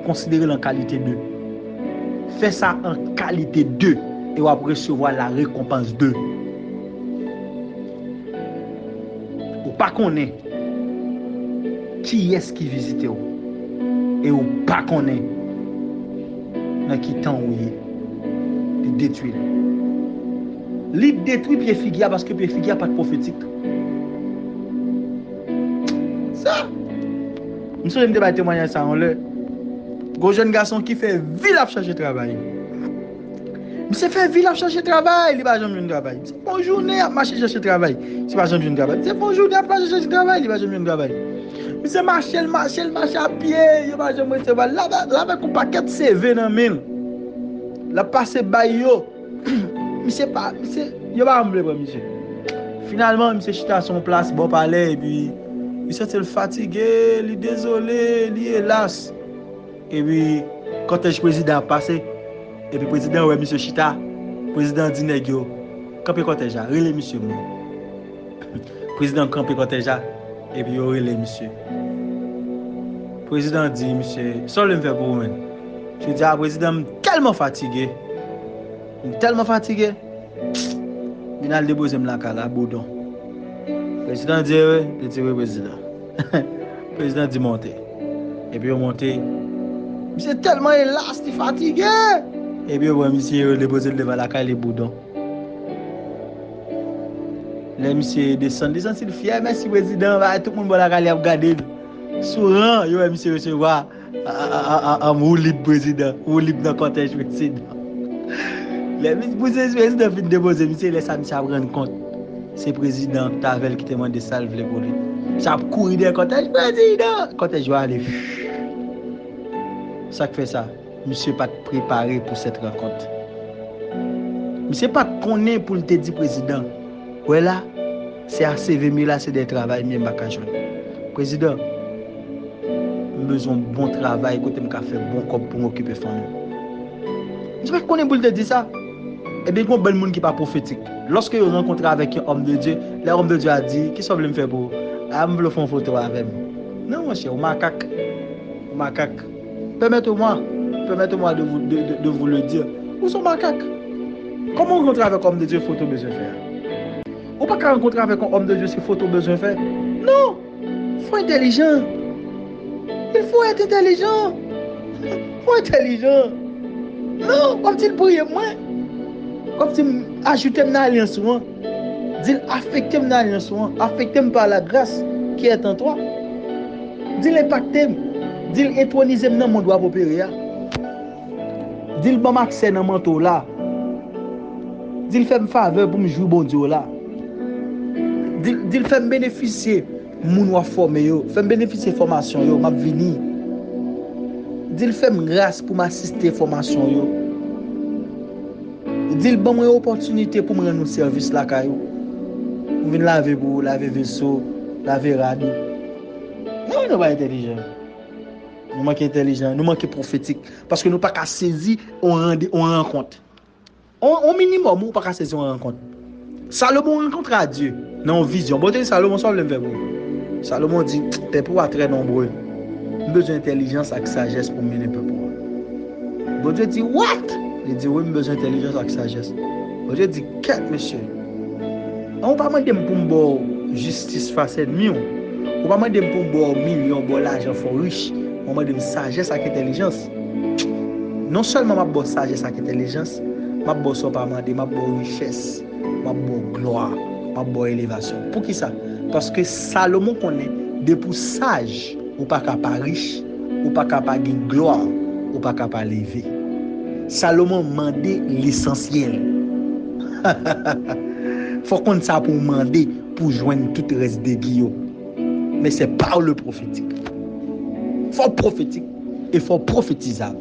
considérer en qualité de. Fais ça en qualité de. Et on va recevoir la récompense de. Ou pas connaît qui est-ce qui visite et ou pas connaît dans qui temps où il détruit. Il détruit Pierre Figuier parce que Pierre Figuier n'a pas de prophétique. Ça. Je me débat témoigner ça en le. Gros jeune garçon qui fait ville à chercher travail. C'est fait ville à chercher travail, il va jamais travail. C'est bonne journée à marcher chercher travail. C'est pas jamais travail. C'est bonne journée à marcher chercher travail, il va jamais travail. C'est marcher à pied, il va jamais recevoir. Là avec un paquet de CV dans main. La passer bayo. Monsieur pas, monsieur, il va me lever monsieur. Finalement, monsieur chita à son place, bon parler et puis il s'est fatigué, il est désolé, il est las. Et puis quand le président passé et puis président ouais monsieur Chita, président dit nègyo, campé cortège, relé monsieur moi. Président campé cortège et puis relé monsieur. Président dit monsieur, ça le fait pour moi. Je dis président tellement fatigué. Tellement fatigué. Il a déposé la cala boudon. Président dit oui, président. Président dit monter. Et puis on monte. C'est tellement élastique, fatigué. Et puis, ouais, monsieur, déposé devant la caille les boudons. Les monsieur descend, s'il fier, merci président, tout le monde va la caille regarder. Souvent, yo, monsieur recevoir un mot libre président, ou libre dans le cortège président. Les vice-présidents viennent déposer, monsieur, laisse ça me rendre compte. C'est président Tavel qui te demande de salver pour lui. Ça a couru des cortèges président. Cortège va aller. Ça fait ça. Monsieur pas préparé pour cette rencontre. Monsieur pas connaît pour le te dire président. Ouais là, c'est ACV là, c'est des travail même pas joindre. Président, besoin de bon travail, côté m'a faire bon corps pour m'occuper famille. Je pas connaît pour le te dire ça. Et bien, il y a un bon monde qui n'est pas prophétique. Lorsque vous rencontrez avec un homme de Dieu, l'homme de Dieu a dit, qu'est-ce que vous voulez me faire pour me faire une photo avec moi? Non, mon cher, macaque. Macaque. Permettez-moi de vous le dire. Vous êtes macaque. Comment vous rencontrez avec un homme de Dieu, photo besoin de faire? Ou pas rencontrer avec un homme de Dieu, c'est photo besoin de faire? Non. Il faut être intelligent. Il faut être intelligent. Il faut être intelligent. Non, comme il prier moi. Comme si ajouter dans l'alliance, dis affecter dans l'alliance, affecter par la grâce qui est en toi. Dis impacter, dis introniser dans mon doigt pour périr. Dis bon accès dans mon manteau là. Dis faire faveur pour me jouer bon Dieu là. Dis faire bénéficier mon wa formé yo, faire bénéficier formation yo, m'a venir. Dis faire grâce pour m'assister formation yo. Dis bon moi opportunité pour me rendre service là caillou. Vous venez laver pour laver vaisseau, laver radio. Non, nous pas intelligent. Nous manquons intelligent, nous manquons prophétique parce que nous pas qu'à saisir on rencontre. Au minimum, nous pas qu'à saisir on rencontre. Salomon rencontre à Dieu dans vision. Bon Salomon ça le verbe. Salomon dit tes pour très nombreux. Besoin d'intelligence et sagesse pour mener le peuple. Bon Dieu dit what? Il dit oui, besoin d'intelligence et sagesse. Bon Dieu dit qu'est monsieur. On pas demander pour me justice face ennemi. On pas demander pour me million pour l'argent for riche. On m'a demandé sagesse et intelligence. Non seulement ma bonne sagesse et intelligence, ma bonne so pas demander ma bonne richesse, ma bonne gloire, ma bonne élévation. Pour qui ça? Parce que Salomon connaît des pour sage ou pas capable riche, ou pas capable de gloire, ou pas capable élever. Salomon demandait l'essentiel. Faut qu'on ça pour demander pour joindre tout le reste des guillots. Mais c'est par le prophétique. Faut prophétique et faut prophétisable.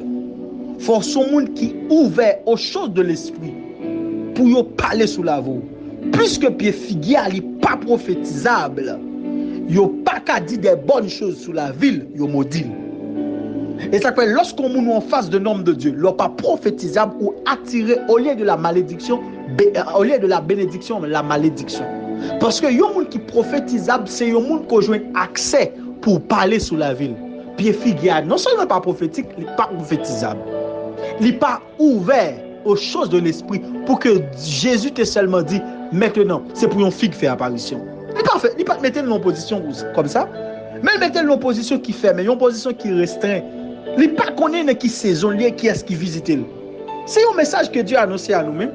Faut son monde qui ouvert aux choses de l'esprit pour y parler sous la voix. Puisque pied figuier n'est pas prophétisable, yo pas qu'à dire des bonnes choses sous la ville, yo maudit. Et ça fait lorsqu'on est en face d'un homme de Dieu, l'on pas prophétisable ou attiré au lieu de la malédiction, au lieu de la bénédiction, la malédiction. Parce que yon monde qui prophétisable, c'est yon monde qui joue accès pour parler sous la ville. Pied figuier non seulement pas prophétique, il n'est pas prophétisable. Il n'est pas ouvert aux choses de l'esprit pour que Jésus t'ait seulement dit maintenant, c'est pour une figue faire apparition. Il n'est pas mettre en position comme ça, mais il mettre en position qui fait, mais une position qui restreint. Il n'est pas connaître qui saison, qui est-ce qui visite. C'est un message que Dieu a annoncé à nous-mêmes.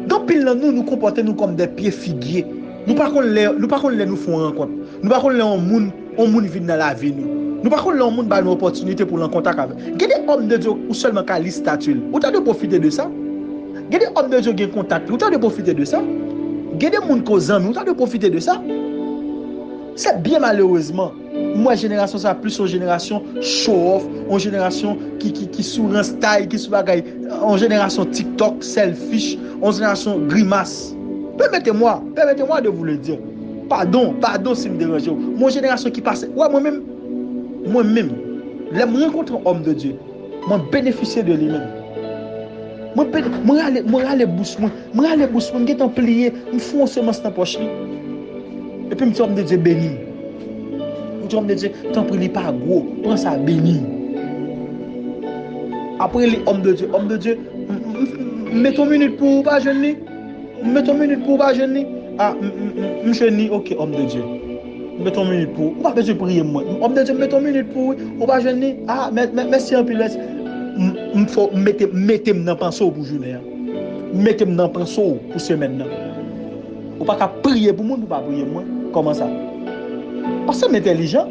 Donc, nous comportons comme des pieds figuiers. Nous ne pouvons pas nous faire rencontre. Nous ne pouvons pas un monde vient dans la vie. Nous ne pouvons pas un monde une opportunité pour le contact avec. Il y a des hommes de Dieu ou seulement qu'à statue. Vous avez profiter de ça. Il y a des hommes de Dieu qui ont contact. Vous avez profiter de ça. Il y a des gens qui ont vous avez profiter de ça. C'est bien malheureusement. Moi, génération, ça plus une génération show-off, une génération qui sous un style, qui sous bagaille, une génération TikTok, selfish, une génération grimace. Permettez-moi de vous le dire. Pardon si me dérange. Mon génération qui passe, ouais, moi-même, je rencontre un homme de Dieu, je bénéficie de lui-même. Je aller bouche, je get en plié, je fais un semence dans la poche. Et puis, je me dis, homme de Dieu béni. Je me dis, t'en prie, pas gros, prends ça béni. Après, les hommes de Dieu, mettons une minute pour pas jeûner. Ah, je jeûne, ok, homme de Dieu. Mettons une minute pour. Pas besoin de prier moi. Homme de Dieu, mettons une minute pour. Ou pas jeûner. Ah, merci un peu. faut mettez dans penser pour journée. Mettez dans penser pour semaine là. Ou pas qu'à prier pour monde ou pas prier moi. Comment ça? Parce que intelligent.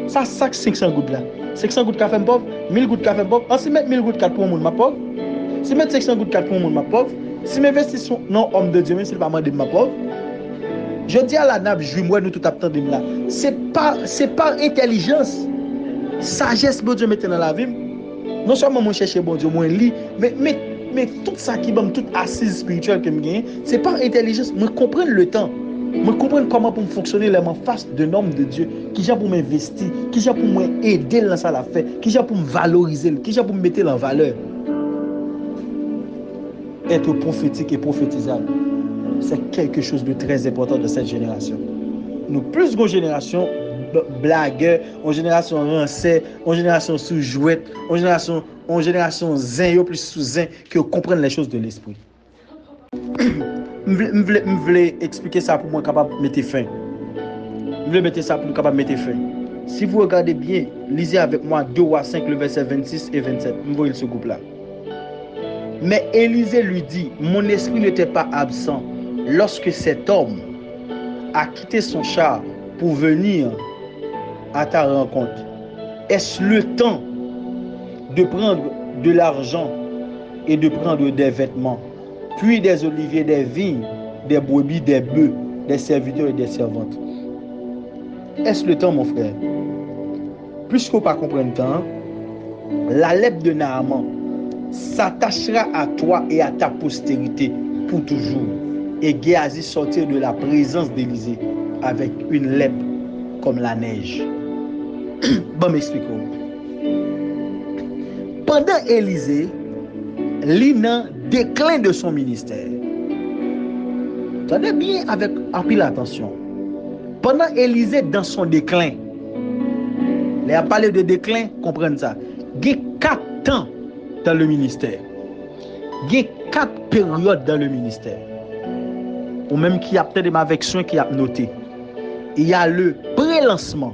Ça 500 gouttes là. 500 gouttes café pauvre, 1000 gouttes café pauvre. Si mettre 1000 gouttes 4 pour monde ma pauvre. Si mettre 500 gouttes 4 pour monde ma pauvre. Si m'investissons non homme de Dieu, même si pas mandé ma pauvre. Je dis à la nappe, je moi nous tout attendre là. C'est pas intelligence. Sagesse bon Dieu mette dans la vie. Non seulement moi chercher bon Dieu, moi lit, mais tout ça qui bon toute assise spirituelle que me gagne, c'est pas intelligence, me comprendre le temps. Me comprendre comment pour fonctionner là en face d'un homme de Dieu, qui j'ai pour m'investir, qui j'ai pour m'aider dans ça la fait, qui j'ai pour me valoriser, qui j'ai pour me mettre en valeur. Être prophétique et prophétisable, c'est quelque chose de très important de cette génération. Nous plus grande génération blagueur, une génération rancée, une génération sous-jouette, une génération zin, plus sous-zin, qui comprennent les choses de l'esprit. Je voulais expliquer ça pour moi capable de mettre fin. Je voulais mettre ça pour nous capable de mettre fin. Si vous regardez bien, lisez avec moi 2 Rois 5, le verset 26 et 27. Vous voyez ce groupe-là. Mais Élisée lui dit, mon esprit n'était pas absent lorsque cet homme a quitté son char pour venir à ta rencontre. Est-ce le temps de prendre de l'argent et de prendre des vêtements, puis des oliviers, des vignes, des brebis, des bœufs, des serviteurs et des servantes? Est-ce le temps, mon frère? Puisqu'on ne pas comprendre le temps, la lèpre de Naaman s'attachera à toi et à ta postérité pour toujours. Et Géasi sortir de la présence d'Élisée avec une lèpre comme la neige. Bon, m'expliquons. Pendant Élisée, Lina déclin de son ministère. Tenez bien avec appui l'attention. Pendant Élisée dans son déclin, il a parlé de déclin, comprenez ça. Il y a 4 temps dans le ministère. Il y a 4 périodes dans le ministère. Ou même qui a peut-être avec soin qui a noté. Il y a le pré-lancement.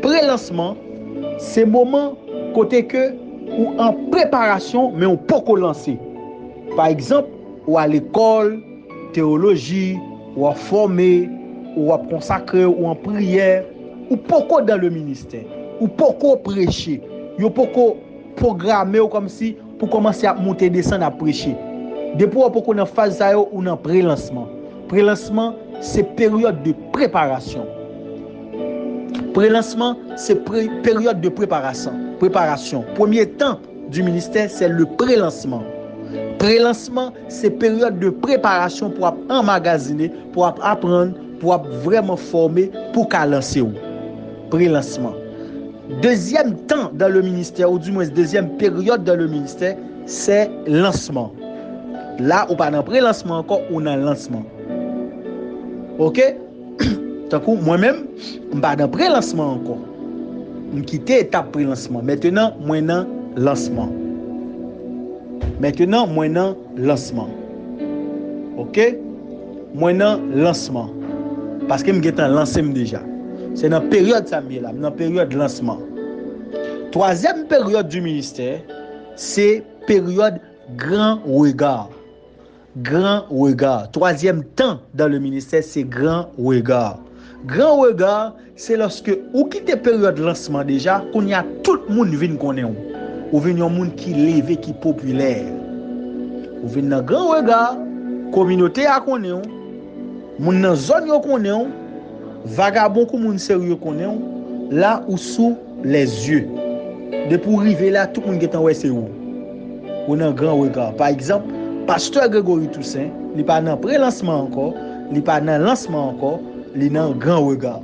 Pré-lancement, c'est le moment côté que ou en préparation, mais on peut pas lancer. Par exemple, ou à l'école, théologie, ou à former, ou à consacrer, ou en prière, ou pas dans le ministère, ou pas prêcher, ou pas programmer comme si pour commencer à monter, descendre, à prêcher. Depuis qu'on est en phase ou dans pré-lancement. Pré-lancement, c'est période de préparation. Pré-lancement, c'est période de préparation. Premier temps du ministère, c'est le pré-lancement. Pré-lancement, c'est période de préparation pour emmagasiner, pour apprendre, pour vraiment former, pour qu'à lancer. Pré-lancement. Deuxième temps dans le ministère, ou du moins deuxième période dans le ministère, c'est lancement. Là, ou pas dans pré-lancement encore, ou dans lancement. Ok? Tant que moi-même, je ne suis pas dans pré-lancement encore. Je quitte l'étape pré-lancement. Maintenant, moi dans lancement. Ok? Moi dans lancement. Parce que je suis lancé déjà. C'est dans la période ça là, dans la période de lancement. Troisième période du ministère, c'est période grand regard. Grand regard. Troisième temps dans le ministère, c'est grand regard. Grand regard, c'est lorsque ou quitte période de lancement déjà, qu'on y a tout le monde vient connaître ou vient un monde qui levé, qui populaire. Ou vient dans grand regard, communauté a connaître, moun dans zone yo connaît, vagabond comme moun sérieux connaît, là ou sous les yeux. De pour arriver là, tout le monde est en ouais c'est où. Ou dans grand regard. Par exemple, Pasteur Grégory Toussaint, il n'est pas dans pré-lancement encore, il n'est pas dans lancement encore, il est dans grand regard.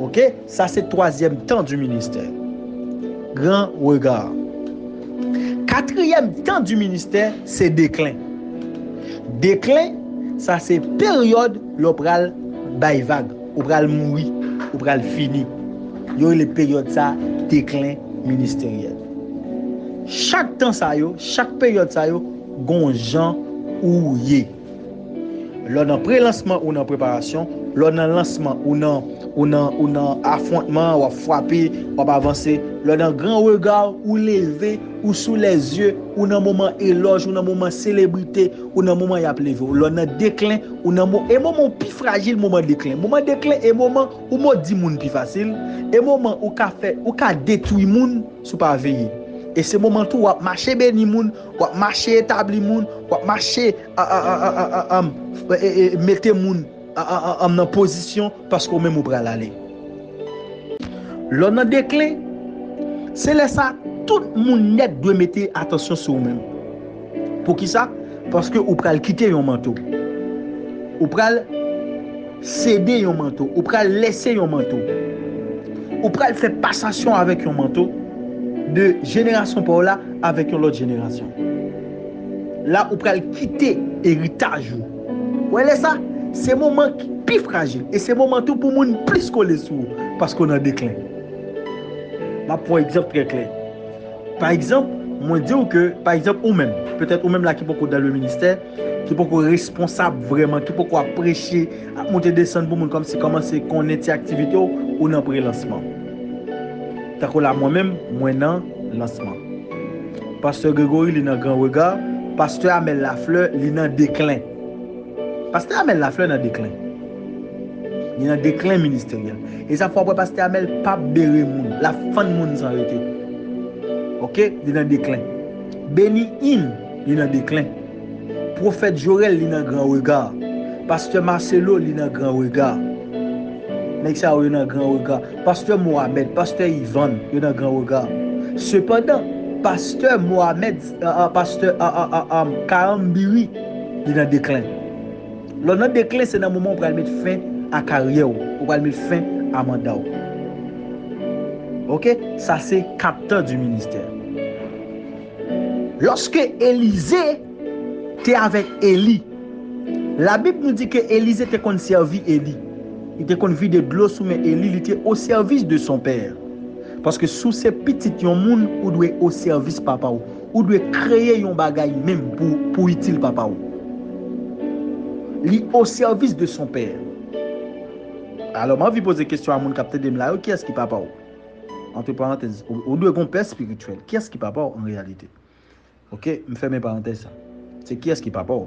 Ok? Ça, c'est le troisième temps du ministère. Grand regard. Quatrième temps du ministère, c'est déclin. Déclin, ça, c'est période où l'opéral bail vague, où l'opéral mourir, où l'opéral fini. Il y a les périodes, ça, déclin ministériel. Chaque temps, ça, chaque période, ça, gon gens ou yé. Lors d'un pré-lancement ou dans préparation, Là dans lancement ou dans affrontement ou frapper ou avancer, là dans grand regard ou lever ou sous les yeux ou dans moment éloge ou dans moment célébrité ou dans moment y a levé, là dans déclin ou dans moment plus fragile moment déclin et moment où maudit moun plus facile et moment où ka détruire moun sous pas veiller. Et c'est moment tout ou marcher béni moun, ou marcher établi moun, ou marcher mettre moun en position parce qu'on même ou pral aller. L'on a déclin, c'est là ça tout moun net doit mettre attention sur vous-même. Pour qui ça? Parce que ou pral quitter yon manteau. Ou pral céder yon manteau, ou pral laisser yon manteau. Ou pral faire passation avec yon manteau de génération par là avec une autre génération. Là ou pral quitter héritage. Ou est ça? C'est moment plus fragile et c'est moment tout pour moun plus collé sous parce qu'on a déclin. Ma pour exemple très clair. Par exemple, moi dis que par exemple ou même peut-être ou même là qui peut dans le ministère, qui peut responsable vraiment, qui peut prêcher, monter descendre pour moun comme si commencer connaître activité ou dans pré-lancement. Tant que là moi-même, moi dans lancement. Pasteur Grégory il dans grand regard, pasteur Amel Lafleur il dans déclin. Pasteur Amel Lafleur dans déclin. Il dans déclin ministériel. Et ça faut après pasteur Amel pas bérer moun, la fin de moun sans arrêter. OK, il dans déclin. Béni In, il dans déclin. Prophète Jorel il dans grand regard. Pasteur Marcelo il dans grand regard. Nek ça il dans grand regard. Pasteur Mohamed, pasteur Ivan, il dans grand regard. Cependant, pasteur Mohamed, pasteur Karambiri, il dans déclin. Le dans déclin c'est dans moment où on va mettre fin à carrière ou on va mettre fin à mandat. OK, ça c'est capteur du ministère. Lorsque Élisée était avec Élie, la Bible nous dit que Élisée était qu'on servi Élie. Il était qu'on vide de l'eau sous mais Élie il était au service de son père. Parce que sous ces petites yon moun ou doit au service papa ou doit créer yon bagay même pour utile papa ou. Li au service de son père. Alors moi je vais poser question à mon capteur de là, qui est-ce qui papa ou? Entre parenthèses, ou doit un père spirituel. Qui est-ce qui papa ou en réalité? OK, me ferme mes parenthèses. C'est qui est-ce qui papa ou?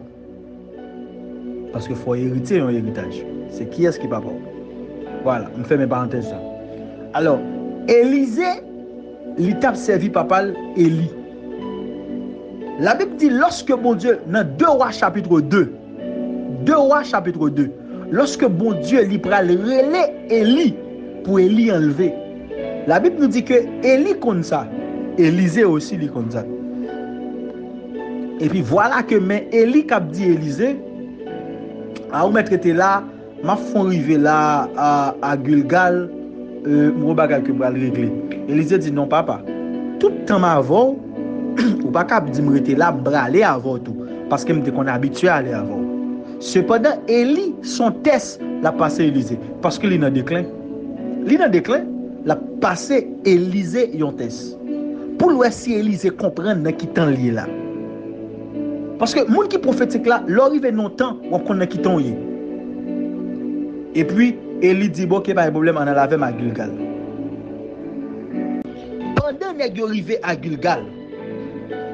Parce que faut hériter un héritage. C'est qui est-ce qui papa ou? Voilà, me ferme mes parenthèses. Alors, Élisée, il t'a servi papa Élie. La Bible dit lorsque bon Dieu, dans 2 Rois chapitre 2, lorsque bon Dieu lui pral relais Élie pour Élie enlever. La Bible nous dit que Élie comme ça, Élisée aussi lui comme ça. Et puis voilà que mais Élie cap dit Élisée, à où mettre était là, m'a font arriver là à Gilgal, mon bagage que bral régler. Élisée dit non papa, tout temps avant ou pas cap dit me rester là braler avant tout parce que m'était qu'on habitué à aller avant. Cependant Élie son test l'a passé Élisée parce que il dans déclin. Il dans déclin, l'a passé Élisée yon test. Pour voir si Élisée comprendre dans qui temps lié là. Parce que moun qui prophétique là, l'arrive non temps on connaît qui temps. Et puis Élie dit bon, pas de problème, on a lavé à Gilgal. Pendant nèg arrivé à Gilgal,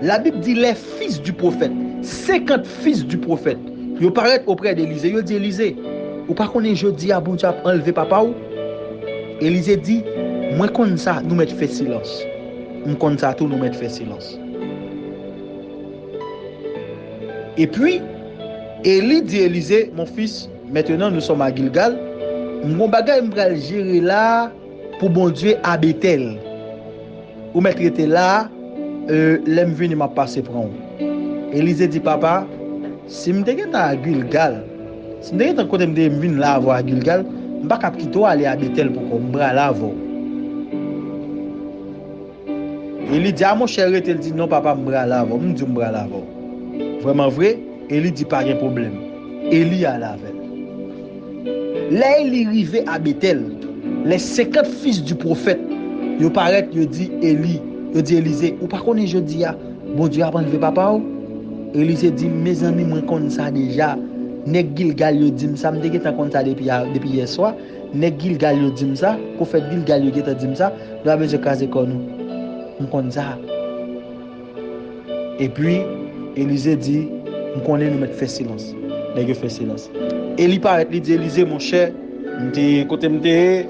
la Bible dit les fils du prophète, 50 fils du prophète, ils paraissent auprès d'Élisée. Ils dit Élisée, ou pas connaît jeudi à bon Dieu enlever papa ou? Élisée dit moi comme ça nous mettre fait silence. Nous comme ça tout nous mettre fait silence. Et puis Élie dit Élisée, mon fils, maintenant nous sommes à Gilgal. Mon bagage m'pral gérer là pour bon Dieu à Bethel. Ou mettre était là l'aime venir m'a passer prendre. Élisée dit papa, si m'te gen à Gilgal, si m'te gen côté m'te venir là voir à Gilgal, m'pa cap quitter aller à Bethel pour qu'on bras là avant. Élie dit à mon cher il dit non papa m'bras là avant, m'dit m'bras là avant. Vraiment vrai, Élie dit pas de problème. Élie a la veille. Là, il est arrivé à Bethel. Les 50 fils du prophète, ils paraissent, ils disent Élie, ils disent Élisée, ou par contre, je dis, bon Dieu a enlevé papa. Élisée dit, mes amis, moi, connais ça déjà. Nèg Gilgal yo dim ça, m'te gen compte ça depuis hier soir. Nèg Gilgal yo dim ça, prophète Gilgal yo gen dim ça, doit besoin caser kon nous. M'konn ça. Et puis Élisée dit, m'konn nous mettre faire silence. Nèg yo fait silence. Élie paraît li dit Élisée mon cher, m'te côté m'te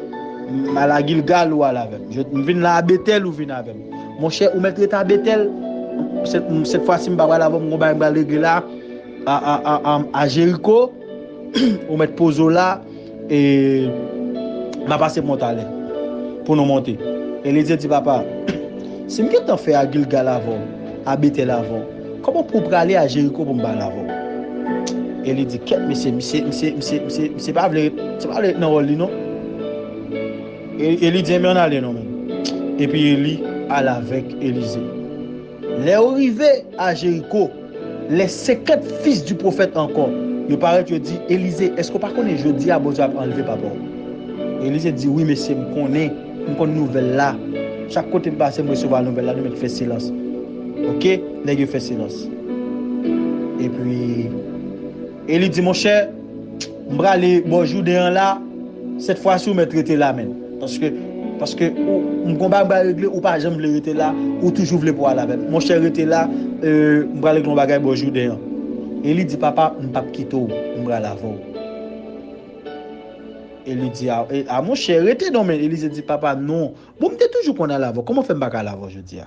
à la Gilgal ou à la même. Je viens là à Bethel ou viens avec. Mon cher ou mettre à Bethel. Cette fois-ci m'pa la avec mon ba régler là à Jéricho ou mettre pozo là et m'a passé mon talent pour nous monter. Et les dit papa, si m'ke t'en fait à Gilgal avant, à Bethel avant, comment pour aller à Jéricho pour me battre avant? Et il dit quête mais c'est pas vrai, c'est pas non rôle non. Et il dit mais on aller non même. Et puis Élie allait avec Élisée. Les arrivés à Jéricho, les 50 fils du prophète encore. Il paraît que dit Élisée, est-ce que par contre je dis à bon Dieu enlever papa? Élisée dit oui monsieur, me connais nouvelle là. Chaque côté me passe me recevoir nouvelle là, nous mettre fait silence. OK, nèg fait silence. Et puis Élie dit mon cher, m'bra aller bonjour de là, cette fois-ci ou me traiter là même parce que on combat va régler ou pas jamais le rester là ou toujours vle pour aller avec mon cher rester là m'bra régler on bagay bonjour de Élie dit papa m'pa quitter m'bra l'avant. Élie dit à mon cher rester non mais Élie dit papa non bon m'était toujours qu'on a l'avant comment fait m'pa l'avant je dis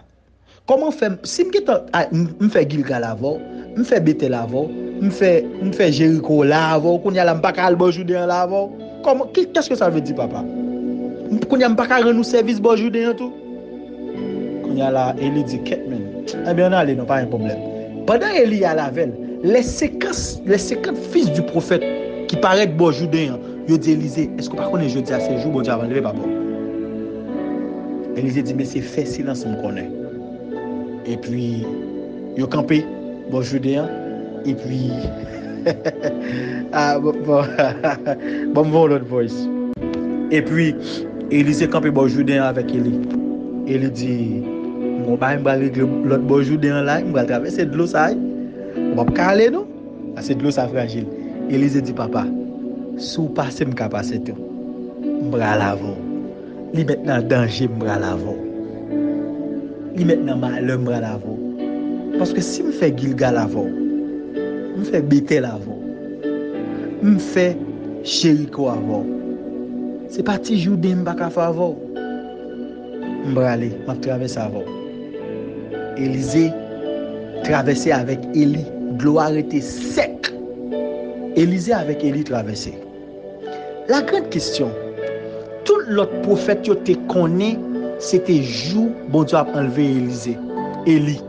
comment fait si me fait Gilgal l'avant me fait Bethel l'avant me fait Jéricho l'avant qu'on y a la m'pa ka bonjour de l'avant comment qu'est-ce que ça veut dire papa? Qu'on y a pas rendre nous service bonjour de tout. Qu'on y a là Élie dit Ketman. Eh bien on allez non pas un problème. Pendant Élie à la veille, les 50 fils du prophète qui paraissent bonjour de yo dit Élisée, est-ce que pas connaît jeudi à ces jours bon Dieu avant lever papa? Élisée dit mais c'est fait silence me connaît. Et puis yo campé bonjour de et puis ah bon l'autre voice. Et puis Élisée campé bonjour avec Élie. Élie dit on va régler l'autre bonjour là, on va traverser de l'eau ça. On va pas aller non? Parce que de l'eau ça fragile. Élisée dit papa, sous passer me passer tout. M'bra l'avant. Li maintenant danger m'bra l'avant. Li maintenant malheur m'bra l'avant. Parce que si me fait Gilgal avant, me fait Bethel avant, me fait Jéricho avant. C'est pas ti Jourdain m'pa ka faire avant. M'bra aller, m'a traverser avant. Élisée traversé avec Élie, gloire était sec. Élisée avec Élie traversé. La grande question, tout l'autre prophète qui te connaît, c'était jour bon Dieu a enlevé Élie.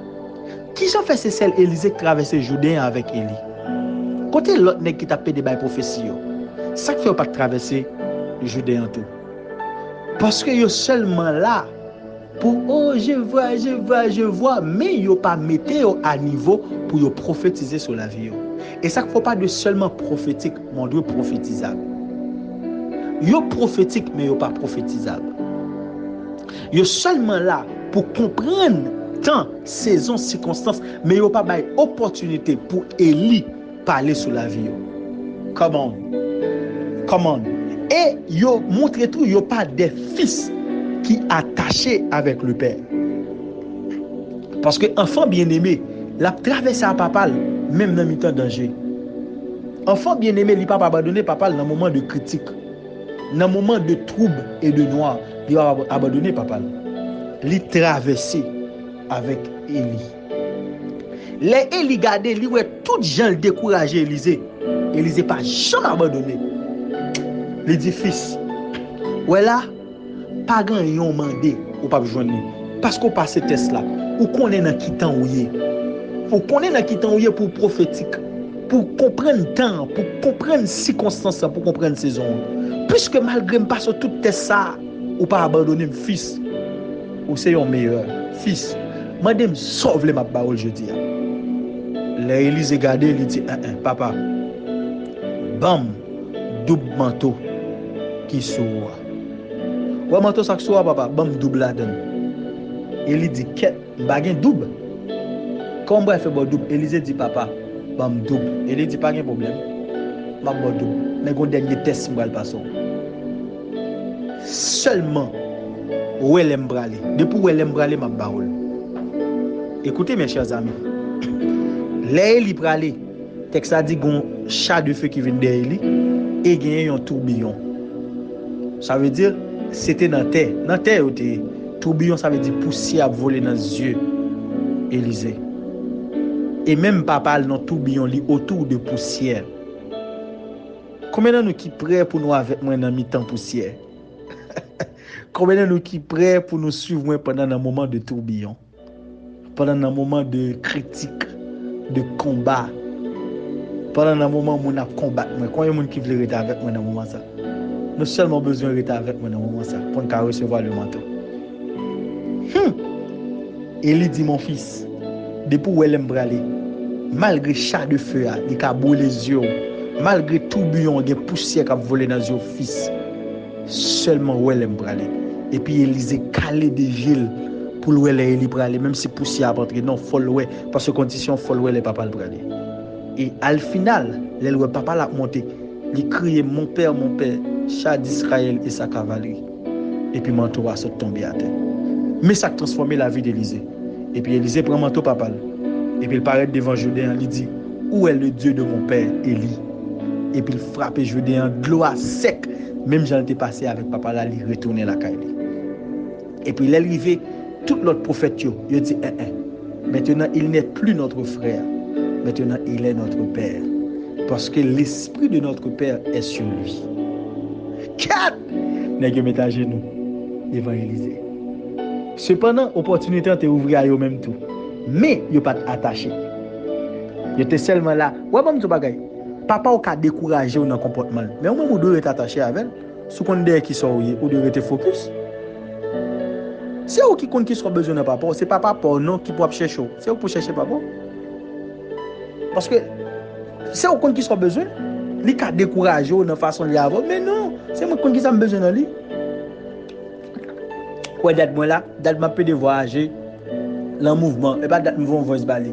Qui j'en fait c'est celle Élisée qui traversé Jourdain avec Élie. Côté l'autre nèg qui t'a payé des bail prophétie. Ça fait pas traverser Jourdain tout. Parce que yo seulement là pour oh je vois mais yo pas mettre à niveau pour yo prophétiser sur la vie. Et ça ne faut pas de seulement prophétique, mon Dieu prophétisable. Yo prophétique mais yo pas prophétisable. Yo seulement là pour comprendre temps, saison, circonstances, mais yo pas bail opportunité pour Élie parler sur la vie. Come on. Et yo montre tout yo pas des fils qui attachés avec le père. Parce que enfant bien-aimé, la traverse à papa même dans mi-temps danger. Enfant bien-aimé, il pas abandonner papa dans moment de critique. Dans moment de trouble et de noir, il va abandonner papa. Il traverser avec Élie. Les Élie gardé, lui ouais tout gens décourager Élisée. Élisée pas jamais abandonné. Il dit fils, ouais là, pas grand yon mandé ou pas joindre parce qu'on passe test là. Ou connaît dans qui temps ouye. Ou connaît dans qui temps ouye pour prophétique, pour comprendre temps, pour comprendre circonstances, pour comprendre saison. Puisque malgré me passe tout test ça, ou pas abandonner fils. Ou c'est un meilleur fils. Madame sauve les ma parole je dis. Les Élisée gardé, il dit papa. Bam double manteau qui sourd. Ouais manteau ça sourd papa, bam double la donne. Il dit quête bagen double. Comme bref fait bon double, Élisée dit papa, bam double. Il dit pas de problème. m'a bordeaux. Mais un dernier test m'bral passer. Seulement où elle aime braler. Depuis où elle aime braler m'a barol. Écoutez mes chers amis. Là il braler. Texte a dit gon chat de feu qui vient derrière lui et gagne un tourbillon. Ça veut dire c'était dans terre. Dans terre tourbillon ça veut dire poussière voler dans les yeux. Élisée. Et même papa dans tourbillon li autour de poussière. Combien de nous qui prêts pour nous avec moi dans mi-temps poussière? Combien de nous qui prêts pour nous suivre moi pendant un moment de tourbillon? Pendant un moment de critique, de combat? Pendant un moment où on a combattu, combien de gens qui veulent rester avec moi dans ce moment ça? Nous seulement besoin de rester avec moi dans ce moment ça pour nous recevoir le manteau. Élie dit mon fils, depuis où elle aime braler, malgré chat de feu, il a brûlé les yeux, malgré tourbillon, il y a poussière qui a volé dans les yeux, fils, seulement où elle aime braler. Et puis Élisée calé des villes pour où elle est braler, même si poussière a entré, non, faut le parce que condition faut le n'est pas le braler. Et al final, le papa l'a monté. Il criait mon père, chat d'Israël et sa cavalerie. Et puis manteau a tombé à terre. Mais ça a transformé la vie d'Élisée. Et puis Élisée prend manteau papa. Et puis il paraît devant Judéen, il dit où est le Dieu de mon père Élie? Et puis il frappe Judéen de l'eau à sec. Même j'en étais passé avec papa là, il retourne la caille. Et puis il est arrivé, tout l'autre prophète, il dit maintenant il n'est plus notre frère. Maintenant, il est notre Père. Parce que l'esprit de notre Père est sur lui. 4. N'est-ce mettre à genoux devant Élisée. Cependant, l'opportunité est ouverte à eux même tout. Mais, ils ne sont pas attachés. Ils étaient seulement là. Ouais, bon, tu bagay. Papa a découragé dans le comportement. Mais au moment où vous êtes attaché avec elle, si vous avez qui sont ou devez être focus. C'est vous qui compte qui soit besoin de papa. C'est pas papa non qui peut chercher. C'est vous pour chercher papa. Parce que c'est au compte qui soit besoin, il a découragé de façon de avoir. Mais non, c'est moi qui a besoin de lui. Ouais, date moi là, date m'a peu de voyager, le mouvement, et pas date me voice balai.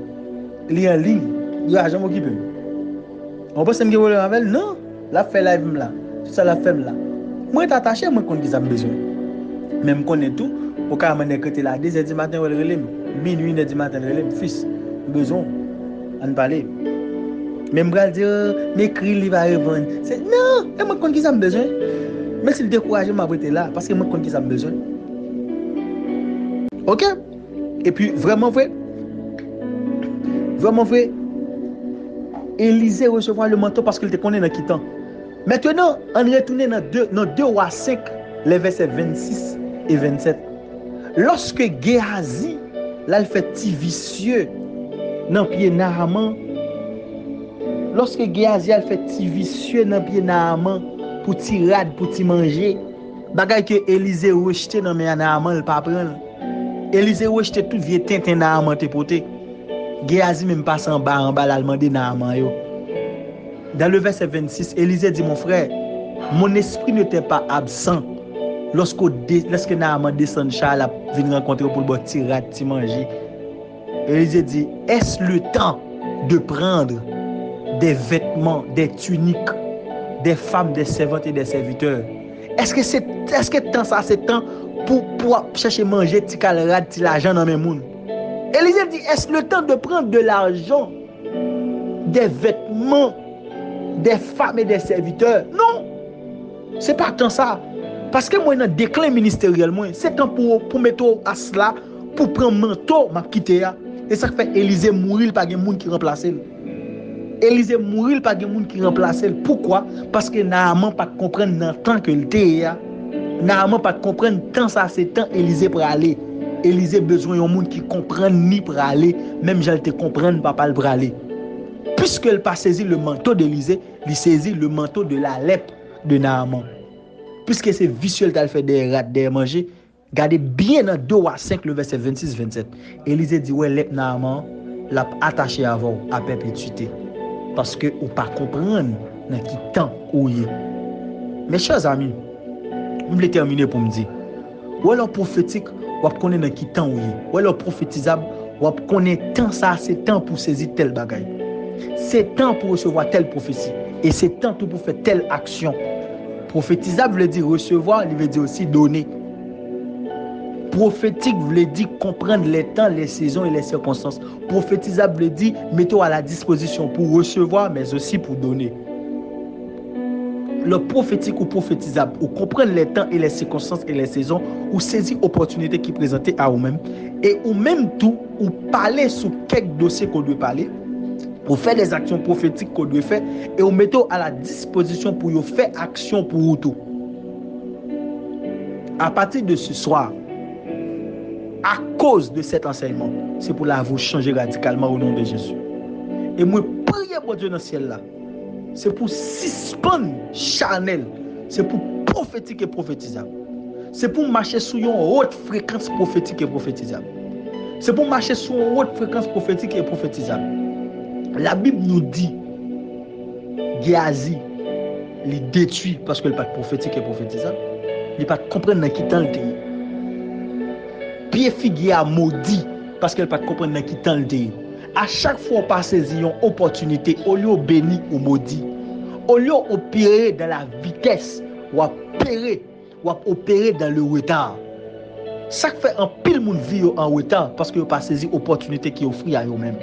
Il est en ligne, il a jamais occupé. On pense que je vais avec non, la fait live là, tout ça la fait là. Moi t'attaché moi compte qui a besoin. Même connaît tout, au cas où on est là 2h du matin ou minuit 1h du matin fils, besoin en parler. Même bral dire m'écrit il va répondre. C'est non, et moi qui ça me besoin. Mais s'il décourage m'a prêté là parce que moi qui ça me besoin. OK? Et puis vraiment vrai Élisée recevoir le manteau parce qu'il te connaît dans qui temps. Maintenant, on retourne dans 2 Rois 5, les versets 26 et 27. Lorsque Géhazi là il fait petit vicieux dans pied Naaman. Lorsque Géhazi a fait petit vicieux dans pied Naaman pour tirade pour ti manger, bagay que Élisée rejeté dans mais Naaman il pas prendre. Élisée rejeté tout vieux tintin Naaman te poté. Géhazi même passe en bas là demander Naaman yo. Dans le verset 26, Élisée dit mon frère, mon esprit n'était pas absent lorsque Naaman descend Charles vient rencontrer pour le tirade ti manger. Élisée dit, est-ce le temps de prendre des vêtements, des tuniques, des femmes, des servantes et des serviteurs? Est-ce que temps ça c'est temps pour chercher manger ti calrade ti l'argent dans mes moun? Élisée dit, est-ce le temps de prendre de l'argent, des vêtements, des femmes et des serviteurs? Non, c'est pas tant ça. Parce que moi dans déclin ministériel moi, c'est temps pour mettre à cela, pour prendre manteau m'a quitter. Et ça fait Élisée mourir pas de monde qui remplace. Élisée mourir pas de monde qui remplace. Pourquoi? Parce que Naaman pas comprendre dans temps que il était. Naaman pas comprendre tant ça c'est temps Élisée pour aller. Élisée besoin d'un monde qui comprenne ni pour aller, même j'allais te comprendre pas pour aller. Puisque elle pas saisi le manteau d'Élisée, il saisit le manteau de la lèpre de Naaman. Puisque c'est visuel qu'elle fait des rats des manger. Regardez bien dans 2 Rois 5, le verset 26-27. Élisée dit, ouais, lèp Naaman l'a attaché avant à perpétuité. Parce que ou pas comprendre dans qui temps où il est. Mes chers amis, je vais terminer pour me dire, ou alors prophétique, ou connaît dans qui temps où il est. Ou alors prophétisable, ou connaît temps ça, c'est temps pour saisir tel bagaille. C'est temps pour recevoir telle prophétie. Et c'est temps tout pour faire telle action. Prophétisable veut dire recevoir, il veut dire aussi donner. Prophétique veut dire comprendre les temps, les saisons et les circonstances. Prophétisable veut dire mettons à la disposition pour recevoir, mais aussi pour donner. Le prophétique ou prophétisable, ou comprendre les temps et les circonstances et les saisons, ou saisir l'opportunité qui présentait à vous-même, et ou même tout, ou parler sur quelques dossiers qu'on doit parler, ou faire des actions prophétiques qu'on doit faire, et ou mettons à la disposition pour vous faire action pour vous tout. À partir de ce soir, à cause de cet enseignement, c'est pour là vous changer radicalement au nom de Jésus. Et moi, prier pour Dieu dans le ciel là, c'est pour suspendre charnel, c'est pour prophétique et prophétisable. C'est pour marcher sur une haute fréquence prophétique et prophétisable. C'est pour marcher sur une haute fréquence prophétique et prophétisable. La Bible nous dit, Géasi, il détruit parce qu'il n'est pas prophétique et prophétisable. Il n'est pas comprendre dans qui temps le pays. Pierre Figuier a maudit parce qu'il n'est pas comprendre dans qui temps le pays. À chaque fois qu'on passe une opportunité, au lieu de bénir ou maudit, au lieu d'opérer dans la vitesse, ou opérer dans le retard. Ça fait un pile monde vie en retard parce que vous pas saisi l'opportunité qui est offerte à eux-mêmes.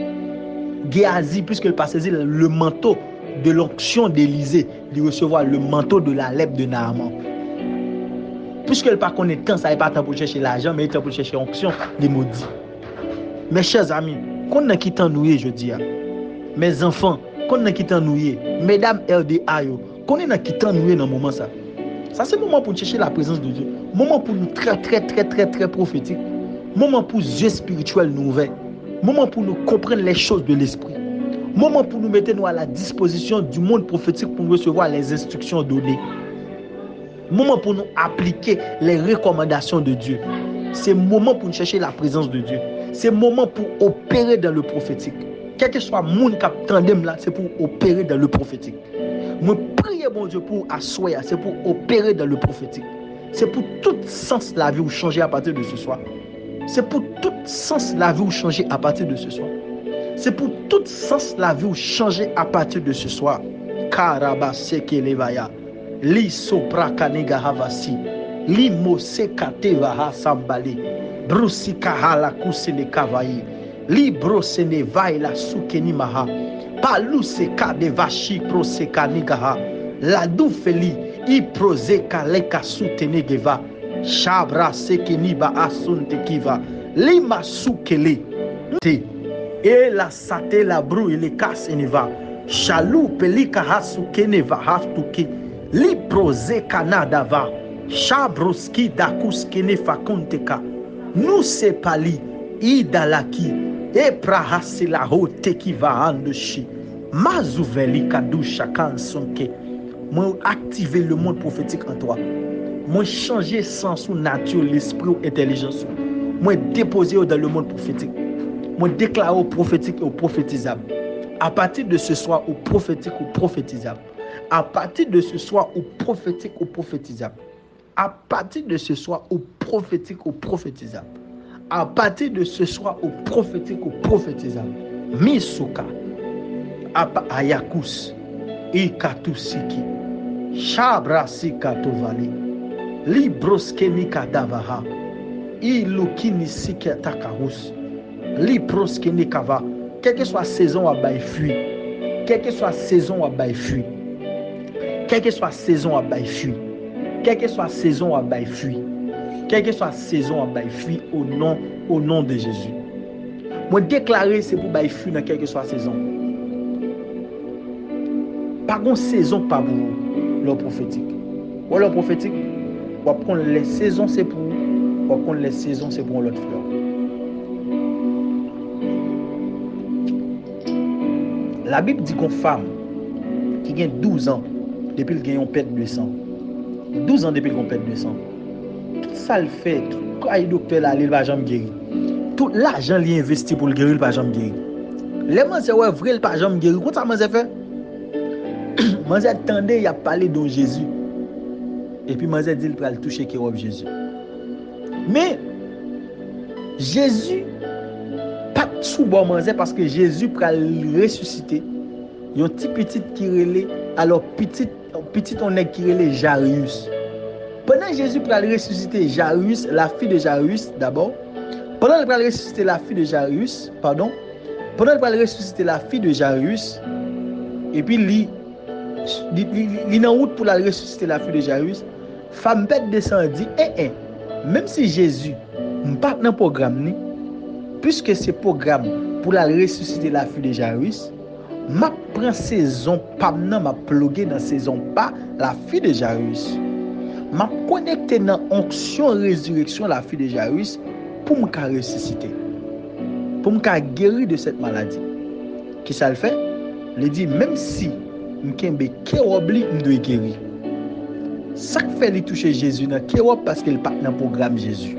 Géasi, puisqu'il pas saisi le manteau de l'onction d'Élysée, de recevoir le manteau de la lèpre de Naaman. Puisqu'il pas connaît temps, ça n'est pas temps pour chercher l'argent, mais il est temps pour chercher l'onction des maudits. Mes chers amis, qu'on a quitté nous, je dis, mes enfants, qu'on a quitté nous, mesdames RDA, qu'on a quitté nous dans le moment ça. Ça c'est le moment pour chercher la présence de Dieu. Moment pour nous très prophétique. Moment pour yeux spirituels nous ouverts. Moment pour nous comprendre les choses de l'esprit. Moment pour nous mettre nous à la disposition du monde prophétique pour recevoir les instructions données. Moment pour nous appliquer les recommandations de Dieu. C'est moment pour nous chercher la présence de Dieu. C'est moment pour opérer dans le prophétique. Quel que soit le monde qui attendait là, c'est pour opérer dans le prophétique. Moi, prier mon Dieu pour asseoir, c'est pour opérer dans le prophétique. C'est pour tout sens la vie ou changer à partir de ce soir. C'est pour tout sens la vie ou changer à partir de ce soir. C'est pour tout sens la vie ou changer à partir de ce soir. Karabaseke levaya. Li sopra kanega havasi. Li mose katevaha sambali. Brusi kahala kusele kavayi. Li brosene vaila sukeni maha. Palu seka de vashi pro seka nigaha. La doufeli. I proze kaleka sutenegeva. Shabra sekeniba asunte kiva. Lima sukele. Te. E la sate la bru ele kaseneva. Shalou pelika hasukeneva haftuke. Li proze kanadava. Shabroski dakuskene fakonteka. Nous se pali. Idalaki. E prahasi la hote ki va andoshi. Mazouveli kadusha kansonke. Moi activer le monde prophétique en toi. Moi changer sens ou nature, l'esprit ou intelligence. Moi déposer dans le monde prophétique. Moi déclarer au prophétique et au prophétisable. À partir de ce soir, au prophétique ou prophétisable. À partir de ce soir, au prophétique ou prophétisable. À partir de ce soir, au prophétique ou prophétisable. À partir de ce soir, au prophétique ou prophétisable. Misuka. Ayakus. Ikatusiki. Shabrasika tovali. Libroskeni kadavaha. Ilukini sike takahus. Libroskeni kava. Quelle que soit saison à bail fuit. Quelle que soit saison à bail fuit. Quelle que soit saison à bail fuit. Quelle que soit saison à bail fuit. Quelle que soit saison à bail fuit au nom de Jésus. Moi déclarer c'est pour bail fuit dans quelle que soit saison. Pas une saison pas pour le prophétique. Ou le prophétique, on va prendre les saisons c'est pour, on va prendre les saisons c'est pour l'autre fleur. La Bible dit qu'une femme qui gagne 12 ans depuis qu'elle gagne une perte de sang. 12 ans depuis qu'elle perte de sang. Tout ça le fait, tout le docteur là, il va jamais guérir. Tout l'argent qu'il investi pour le guérir, il va jamais guérir. Les gens c'est ouais vrai, il va jamais guérir. Comment ça m'a fait? Manzé attendait, il a parlé de Jésus. Et puis Manzé dit qu'il va toucher qui est Jésus. Mais Jésus pas sous bon Manzé parce que Jésus va le ressusciter. Il y a un petit qui relève Alors petit on est qui est Jairus. Pendant Jésus pour aller ressusciter Jairus, la fille de Jairus d'abord. Pendant qu'il va ressusciter la fille de Jairus, pendant qu'il va ressusciter la fille de Jairus, et puis il en route pour la ressusciter la fille de Jairus, femme bête descend dit même si Jésus n'est pas dans le programme, puisque c'est programme pour la ressusciter la fille de Jairus, ma prend saison pas m'a plugué dans saison pas la fille de Jairus. M'a connecté dans onction résurrection la fille de Jairus pour me ressusciter. Pour me guérir de cette maladie. Qui ça le fait? Il dit même si m'kembe kéobli m'doit guérir. Ça fait lui toucher Jésus dans kéob parce qu'il pas dans programme Jésus.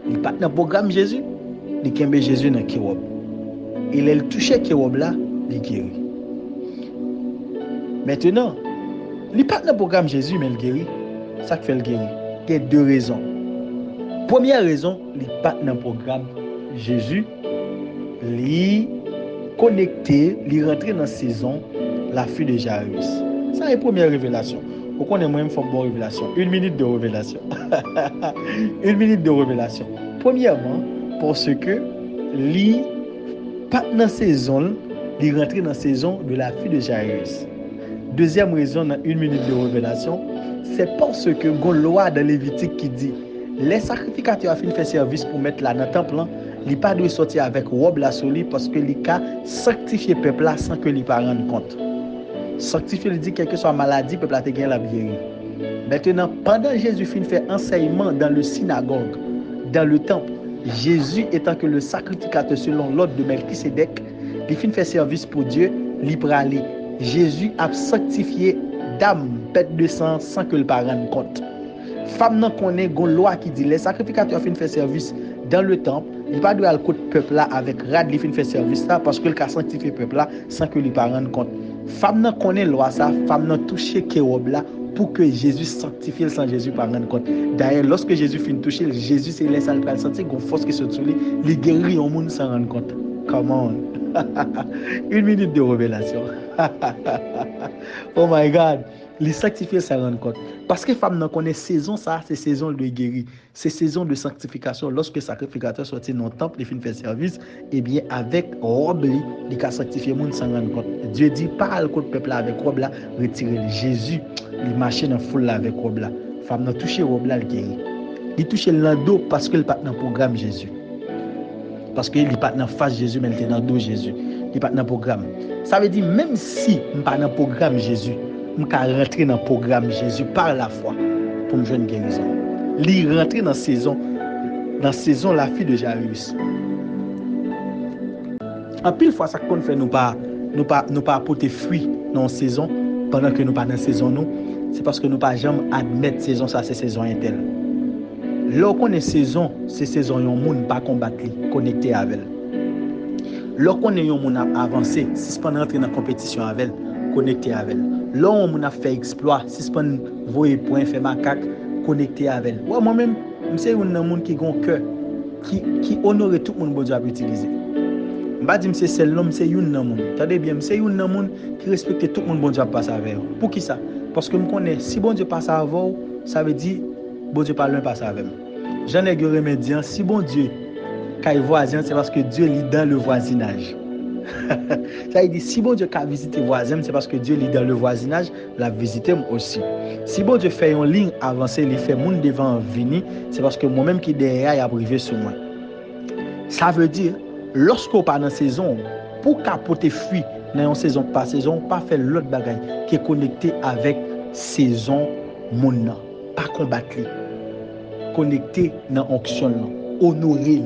Il pas dans programme Jésus, il kembe Jésus dans kéob. Il a touché kéob là, il guérit. Maintenant, il pas dans programme Jésus mais il guérit. Ça fait le guérir. Il y a deux raisons. Première raison, il pas dans le programme Jésus, il connecté, il rentré dans la saison la fille de Jairus. Ça est la première révélation. Vous connaissez moi, il faut une bonne révélation. 1 minute de révélation. 1 minute de révélation. Premièrement, parce que il pas dans la saison, il rentré dans la saison de la fille de Jairus. Deuxième raison, dans 1 minute de révélation, c'est parce que il y a une loi dans Lévitique qui dit les sacrificateurs ont fait service pour mettre là dans le temple, ils pas doivent sortir avec robe la soli parce que les cas sanctifier peuple là sans que les pas rendre compte. Sanctifier dit quelle que soit maladie peuple là te gagne la guérir. Maintenant pendant Jésus fin fait enseignement dans le synagogue, dans le temple, Jésus étant que le sacrificateur selon l'ordre de Melchisédek, il fin fait service pour Dieu, il aller. Jésus a sanctifié dame bête de sang sans que le pas rendre compte. Femme nan connaît une loi qui dit les sacrificateurs fin fait service dans le temple, il pas doit aller côté peuple là avec rad li fin fait service là parce que le a sanctifié peuple là sans que lui pas rendre compte. Femme nan connaît loi ça, femme nan toucher kérob là pour que Jésus sanctifie sans Jésus pas rendre compte. D'ailleurs lorsque Jésus fin toucher, Jésus c'est laisse al pral sentir gon force qui se sur lui, il guérit au monde sans rendre compte. Come on. 1 minute de révélation. Oh my God. Les sanctifier ça rend compte parce que femme nan connaît saison ça c'est saison de guérir, c'est saison de sanctification lorsque sacrificateur sorti dans le temple il fin faire service et bien avec robe il ca sanctifier monde sans rendre compte. Dieu dit parle contre peuple là avec robe là retirer Jésus il marchait dans foule là avec robe là femme nan toucher robe là il guérit. Il toucher le dos parce que il pas dans programme Jésus. Parce que il pas dans face Jésus mais il était dans dos Jésus. Il pas dans programme. Ça veut dire même si il pas dans programme Jésus je peux rentrer dans le programme Jésus par la foi pour me joindre guérison. Li rentrer dans la saison la fille de Jairus. En pile fois ça qu'on fait nous pas apporter fruit dans la saison pendant que nous pas dans la saison nous, c'est parce que nous pas jamais admettre saison ça c'est saison intel. Lorsqu'on est saison, c'est saison yon monde pas combattre connecté avec elle. Lorsqu'on est yon monde avancé, si pas rentrer dans compétition avec elle, connecté avec elle. Là on a fait exploit, si c'est pas voyer point faire macaque connecté avec elle. Ouais, moi-même, c'est un monde qui a un cœur qui honore tout le monde bon Dieu a utiliser. M'pa dire c'est seul l'homme c'est un monde. Attendez bien, c'est un monde qui respecte tout le monde bon Dieu passe avec. Pour qui ça? Parce que me connais si bon Dieu passe avec vous, ça veut dire bon Dieu pas loin passe avec. J'en ai remédiant si bon Dieu quand voisin c'est parce que Dieu est dans le voisinage. Ça veut dire si bon Dieu a visité voisin, c'est parce que Dieu est dans le voisinage, l'a visité aussi. Si bon Dieu fait une ligne avancée, il fait monde devant venir, c'est parce que moi-même qui derrière il a privé sur moi. Ça veut dire lorsqu'on pas dans saison, pour capoter fruit dans une saison pas saison, pas faire l'autre bagaille qui est connecté avec saison monde, pas combattre, connecté dans onction, honorer,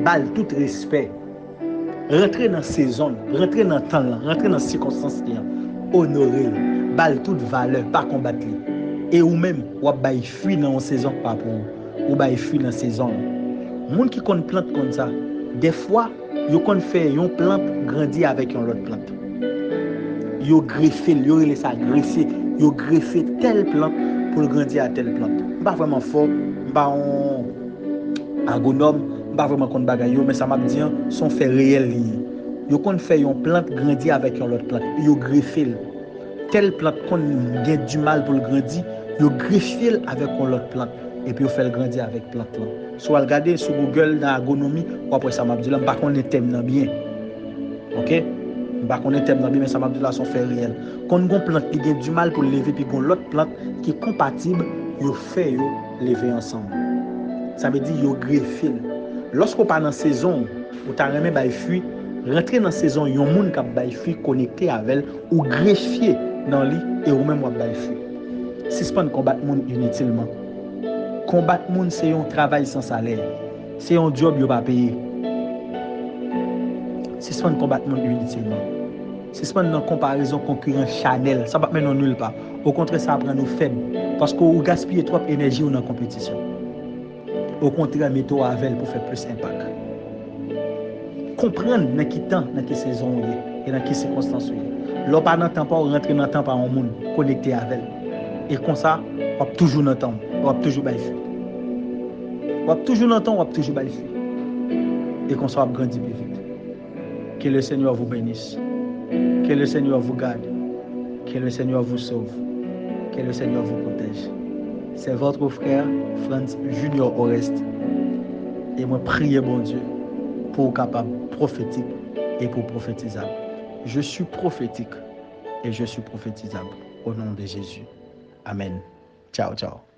bal tout respect, rentrer dans saison, rentrer dans temps, rentrer dans circonstances, honorer, bal toute valeur, pas combattre. Et ou même ou bay fruit dans une saison pas pour ou bay fruit dans saison. Moun qui connaît plante comme ça, des fois yo kon fait une plante grandir avec une autre plante. Yo greffer, yo laisse ça greffer, yo greffer telle plante pour grandir à telle plante. Pas vraiment fort, pas un agronome, pas vraiment contre bagaille, mais ça m'a dit son fait réel. Yo kon fait une plante grandir avec une autre plante. Yo greffer. Telle plante qu'on a du mal pour le grandir, yo greffer avec une autre plante et puis yo fait le grandir avec plante là. Soit regarder sur Google dans agronomie ou après ça m'a dit là pas qu'on est thème nan bien. OK? Pas qu'on est thème nan bien mais ça m'a dit là son fait réel. Quand on plante qui a du mal pour lever puis qu'on l'autre plante qui est compatible, yo fait yo lever ensemble. Ça veut dire yo greffer. Lorsqu'on pas dans saison, ou ta remet bay fruit, rentrer dans saison, yon moun k'ap bay fruit connecté avec ou greffier dans li et ou même wap bay fruit. Si c'est pas combattre moun inutilement. Combattre moun c'est un travail sans salaire. C'est un job yo pas payé. Si c'est pas combattre moun inutilement. Si c'est pas une comparaison concurrent Chanel, ça va mener nulle part. Au contraire, ça prend nous faibles parce qu'on gaspille trop d'énergie dans la compétition. Au contraire, mettez-vous avec pour faire plus d'impact. Comprendre dans quel temps, dans quelle saison et dans quelles circonstances. L'on pas dans temps pas rentrer dans temps par un monde connecté avec. Et comme ça, on toujours dans temps, on toujours bailler. On toujours dans temps, on toujours bailler. Et comme ça on grandir plus vite. Que le Seigneur vous bénisse. Que le Seigneur vous garde. Que le Seigneur vous sauve. Que le Seigneur vous protège. C'est votre frère Franz Junior Oreste. Et moi priez bon Dieu pour capable prophétique et pour prophétisable. Je suis prophétique et je suis prophétisable au nom de Jésus. Amen. Ciao, ciao.